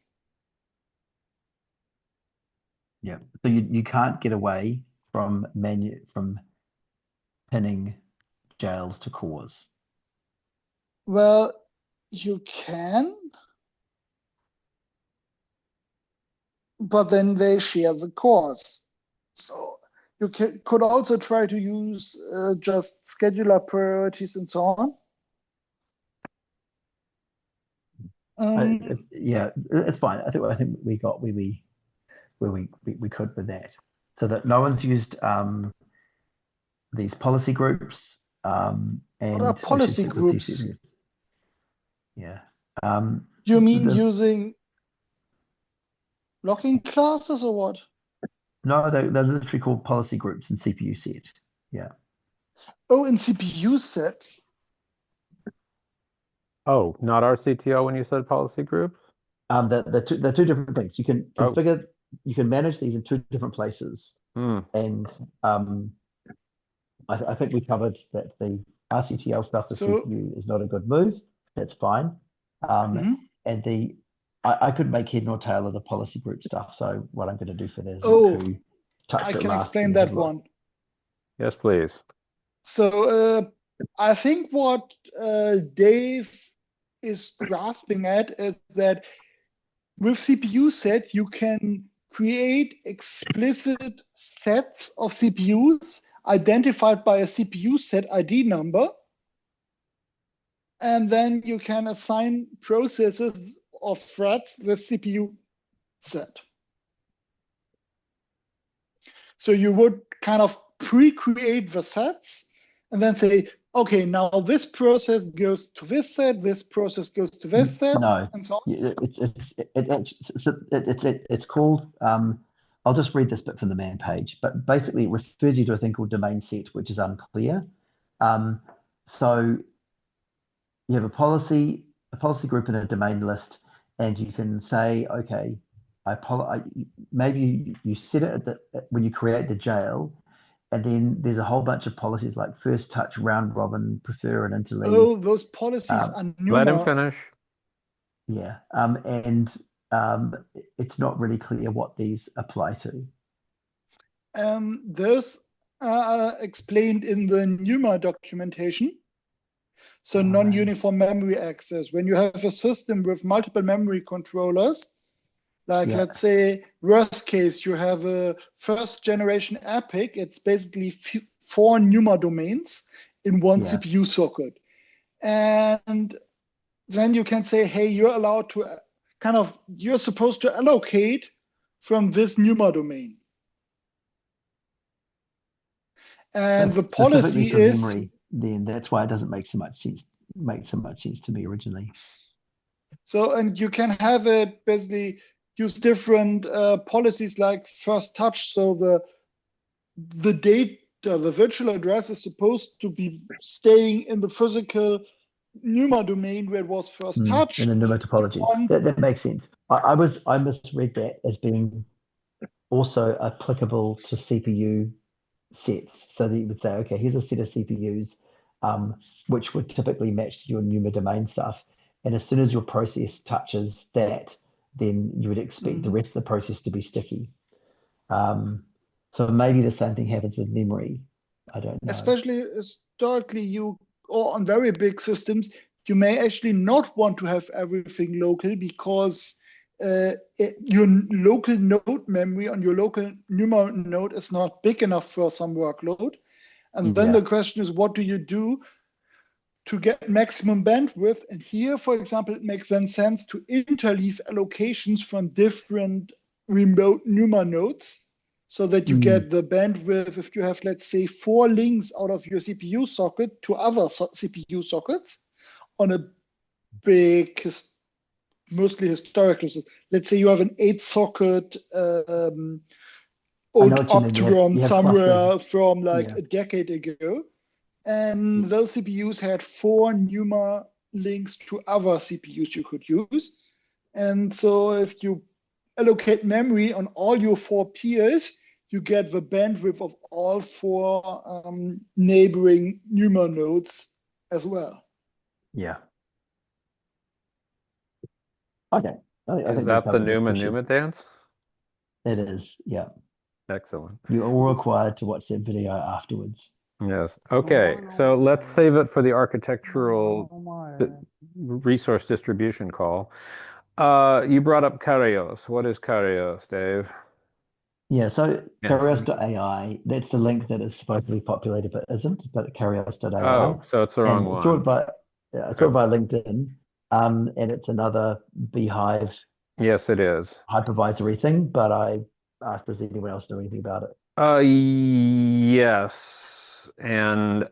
Yeah. So you can't get away from pinning jails to cores. Well, you can, but then they share the cores. So you could also try to use just scheduler priorities and so on. Yeah, it's fine. I think we got where we could with that, so that no one's used these policy groups. And what are policy groups? Yeah. You mean using locking classes or what? No, they're literally called policy groups in CPU set. Yeah. Oh, in CPU set. Oh, not rctl when you said policy groups? They're two different things. You can configure, you can manage these in two different places. And I think we covered that the rctl stuff with CPU is not a good move. That's fine. And I could make head nor tail of the policy group stuff. So what I'm going to do for this is I can explain that one. Yes, please. So I think what Dave is grasping at is that with CPU set, you can create explicit sets of CPUs identified by a CPU set ID number. And then you can assign processes or threads the CPU set. So you would kind of pre-create the sets and then say, okay, now this process goes to this set, this process goes to this set, and so on. It's called, I'll just read this bit from the man page, but basically it refers you to a thing called domain set, which is unclear. So you have a policy group and a domain list, and you can say, okay, maybe you set it when you create the jail, and then there's a whole bunch of policies like first touch, round robin, prefer, and interleave. Oh, those policies are new. Let him finish. Yeah, and it's not really clear what these apply to. Those are explained in the NUMA documentation. So non-uniform memory access. When you have a system with multiple memory controllers, like let's say worst case, you have a first generation EPIC, it's basically 4 NUMA domains in one CPU socket. And then you can say, hey, you're allowed to you're supposed to allocate from this NUMA domain. And the policy is memory, then that's why it doesn't make so much sense to me originally. So, and you can have it basically use different policies like first touch. So the data, the virtual address is supposed to be staying in the physical NUMA domain where it was first touched. In the NUMA topology. That makes sense. I misread that as being also applicable to CPU sets. So that you would say, okay, here's a set of CPUs. which would typically match to your NUMA domain stuff. And as soon as your process touches that, then you would expect the rest of the process to be sticky. So maybe the same thing happens with memory. I don't know. Especially historically, or on very big systems, you may actually not want to have everything local because your local node memory on your local NUMA node is not big enough for some workload. And then the question is, what do you do to get maximum bandwidth? And here, for example, it makes then sense to interleave allocations from different remote NUMA nodes so that you get the bandwidth. If you have, let's say, 4 links out of your CPU socket to other CPU sockets on a big, mostly historical system. Let's say you have an 8-socket old Opteron somewhere from like a decade ago. And those CPUs had 4 NUMA links to other CPUs you could use. And so if you allocate memory on all your 4 peers, you get the bandwidth of all 4 neighboring NUMA nodes as well. Yeah. Okay. I Is that the NUMA dance? It is, yeah. Excellent. You're all required to watch that video afterwards. Yes. Okay. So let's save it for the architectural resource distribution call. You brought up Karyos. What is Karyos, Dave? Yeah, so Karyos.ai, that's the link that is supposedly populated but isn't, but Karyos.ai. Oh, so it's the wrong one. It's sorted by LinkedIn, and it's another Beehive. Yes, it is. Hypervisory thing, but I asked, does anyone else know anything about it? Yes, and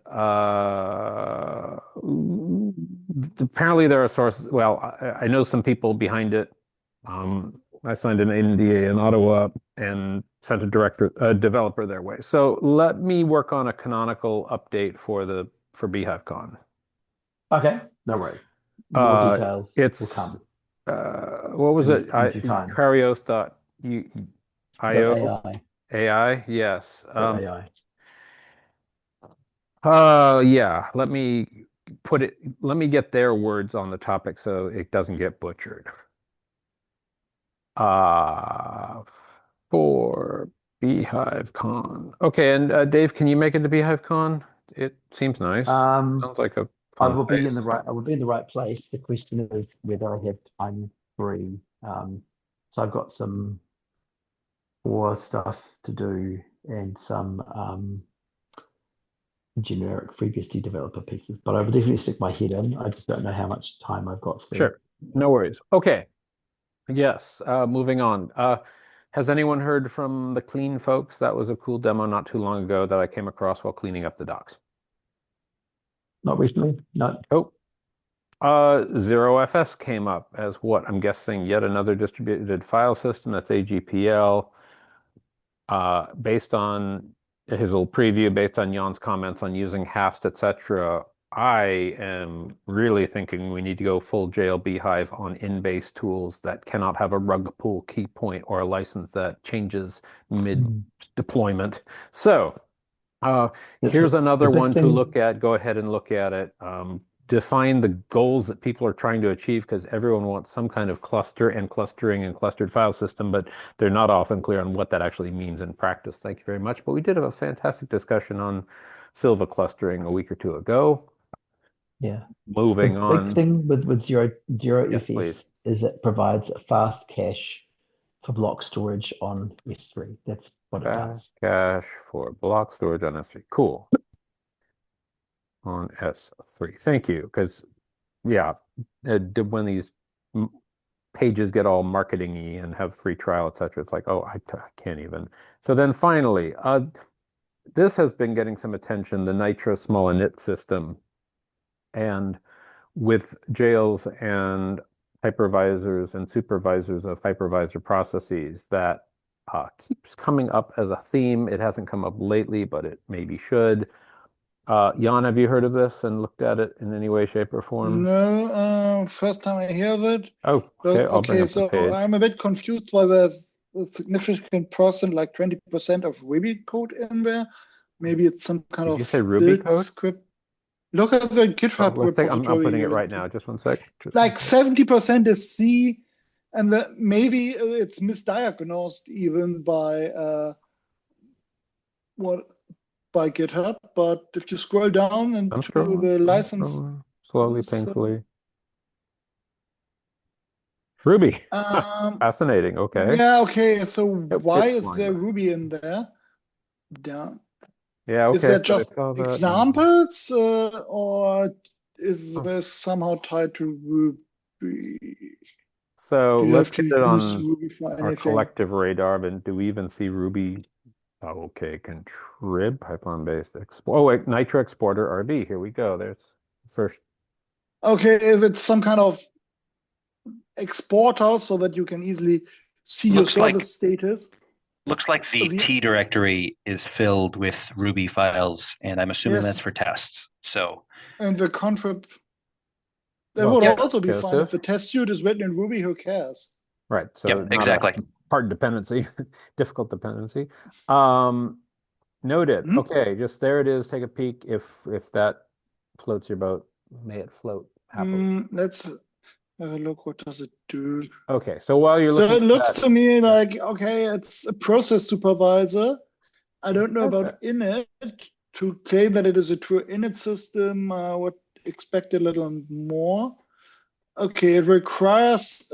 apparently there are sources. Well, I know some people behind it. I signed an NDA in Ottawa and sent a developer their way. So let me work on a canonical update for BeehiveCon. Okay, no worries. More details will come. What was it? Karyos.io? AI, yes. AI. Yeah, let me get their words on the topic so it doesn't get butchered. For BeehiveCon. Okay, and Dave, can you make it to BeehiveCon? It seems nice. Sounds like a fun place. I will be in the right place. The question is whether I have time free. So I've got some core stuff to do and some generic FreeBSD developer pieces, but I will definitely stick my head in. I just don't know how much time I've got free. Sure, no worries. Okay. Yes, moving on. Has anyone heard from the Clean folks? That was a cool demo not too long ago that I came across while cleaning up the docs. Not recently, no. Oh, ZeroFS came up as what? I'm guessing yet another distributed file system. That's AGPL. Based on his little preview, based on Jan's comments on using hast, etc., I am really thinking we need to go full jail Beehive on in-base tools that cannot have a rug pull key point or a license that changes mid-deployment. So here's another one to look at. Go ahead and look at it. Define the goals that people are trying to achieve, because everyone wants some kind of cluster and clustering and clustered file system, but they're not often clear on what that actually means in practice. Thank you very much. But we did have a fantastic discussion on Silva clustering a week or two ago. Yeah. Moving on. The big thing with zero Yes, FS please. is it provides a fast cache for block storage on S3. That's what it does. Cache for block storage on S3. Cool. On S3. Thank you. Because, yeah, when these pages get all marketing-y and have free trial, etc., it's like, oh, I can't even. So then finally, this has been getting some attention, the Nitro small init system. And with jails and hypervisors and supervisors of hypervisor processes, that keeps coming up as a theme. It hasn't come up lately, but it maybe should. Jan, have you heard of this and looked at it in any way, shape, or form? No, first time I hear that. Oh, okay. I'll bring up the So page. I'm a bit confused why there's a significant percent, like 20% of Ruby code in there. Maybe it's some kind Did of you say Ruby build code? script. Look at the Oh, GitHub let's take, I'm repository. putting it right now. Just one sec. Just Like one sec. 70% is C, and maybe it's misdiagnosed even by by GitHub. But if you scroll down I'm into scrolling. the I'm license, scrolling. Slowly, painfully. Ruby. Fascinating. Okay. yeah, okay. So Yep, why it's is fine. there Ruby in there? Down. Yeah, Is okay. that So I just saw that. examples, or is this somehow tied to Ruby? So Do you let's have to get it use on Ruby for our anything? collective radar, but do we even see Ruby? Oh, okay, contrib pipeline-based export. Oh wait, Nitro exporter RB. Here we go. There's first. Okay, if it's some kind of exporter so that you can easily see your service status. Looks like the T directory is filled with Ruby files, and I'm assuming Yes. that's for tests. So, And the contrib, that Well, would yeah, also be fine if Joseph. the test suite is written in Ruby. Who cares? Right. So yep, exactly. hard dependency, difficult dependency. Noted. Mhm. Okay, just there it is. Take a peek. If that floats your boat, may it float happily. Let's have a look. What does it do? Okay, so while you're So looking it looks at that, to me like, okay, it's a process supervisor. I don't know Okay. about init. To claim that it is a true init system, I would expect a little more. Okay, it requires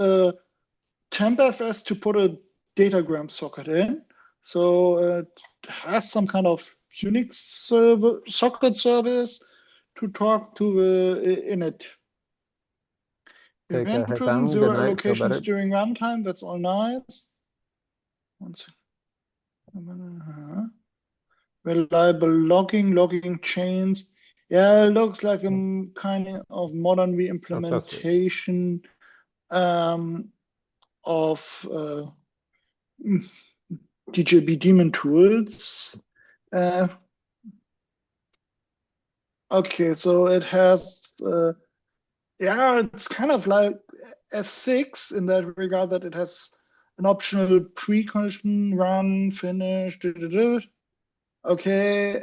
TempFS to put a datagram socket in. So it has some kind of Unix server, socket service to talk to the init. Take Event a driven Hazam. zero Good night. Feel allocations better. during runtime. That's all nice. One second. Reliable logging chains. Yeah, it looks like a kind of modern re-implementation of DJB daemon tools. Okay, so it has, yeah, it's kind of like S6 in that regard that it has an optional precondition, run, finish. Okay,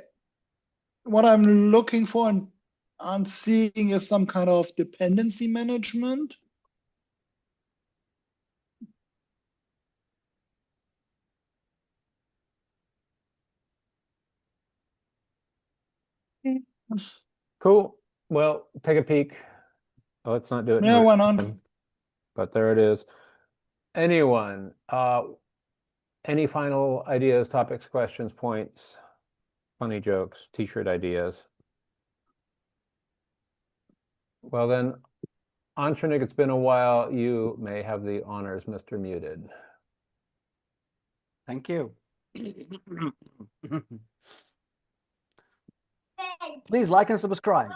what I'm looking for and seeing is some kind of dependency management. Cool. Well, take a peek. Let's not do it in Yeah, real why not? time, but there it is. Anyone? Any final ideas, topics, questions, points, funny jokes, t-shirt ideas? Well then, Antranik, it's been a while. You may have the honors, Mr. Muted. Thank you. Please like and subscribe.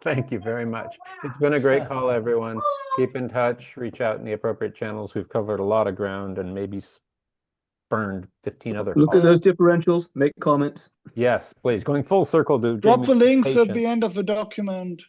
Thank you very much. It's been a great call, everyone. Keep in touch, reach out in the appropriate channels. We've covered a lot of ground and maybe burned 15 other Look calls. at those differentials, make comments. Yes, please. Going full circle to Drop Jamie's the links at patience. the end of the document.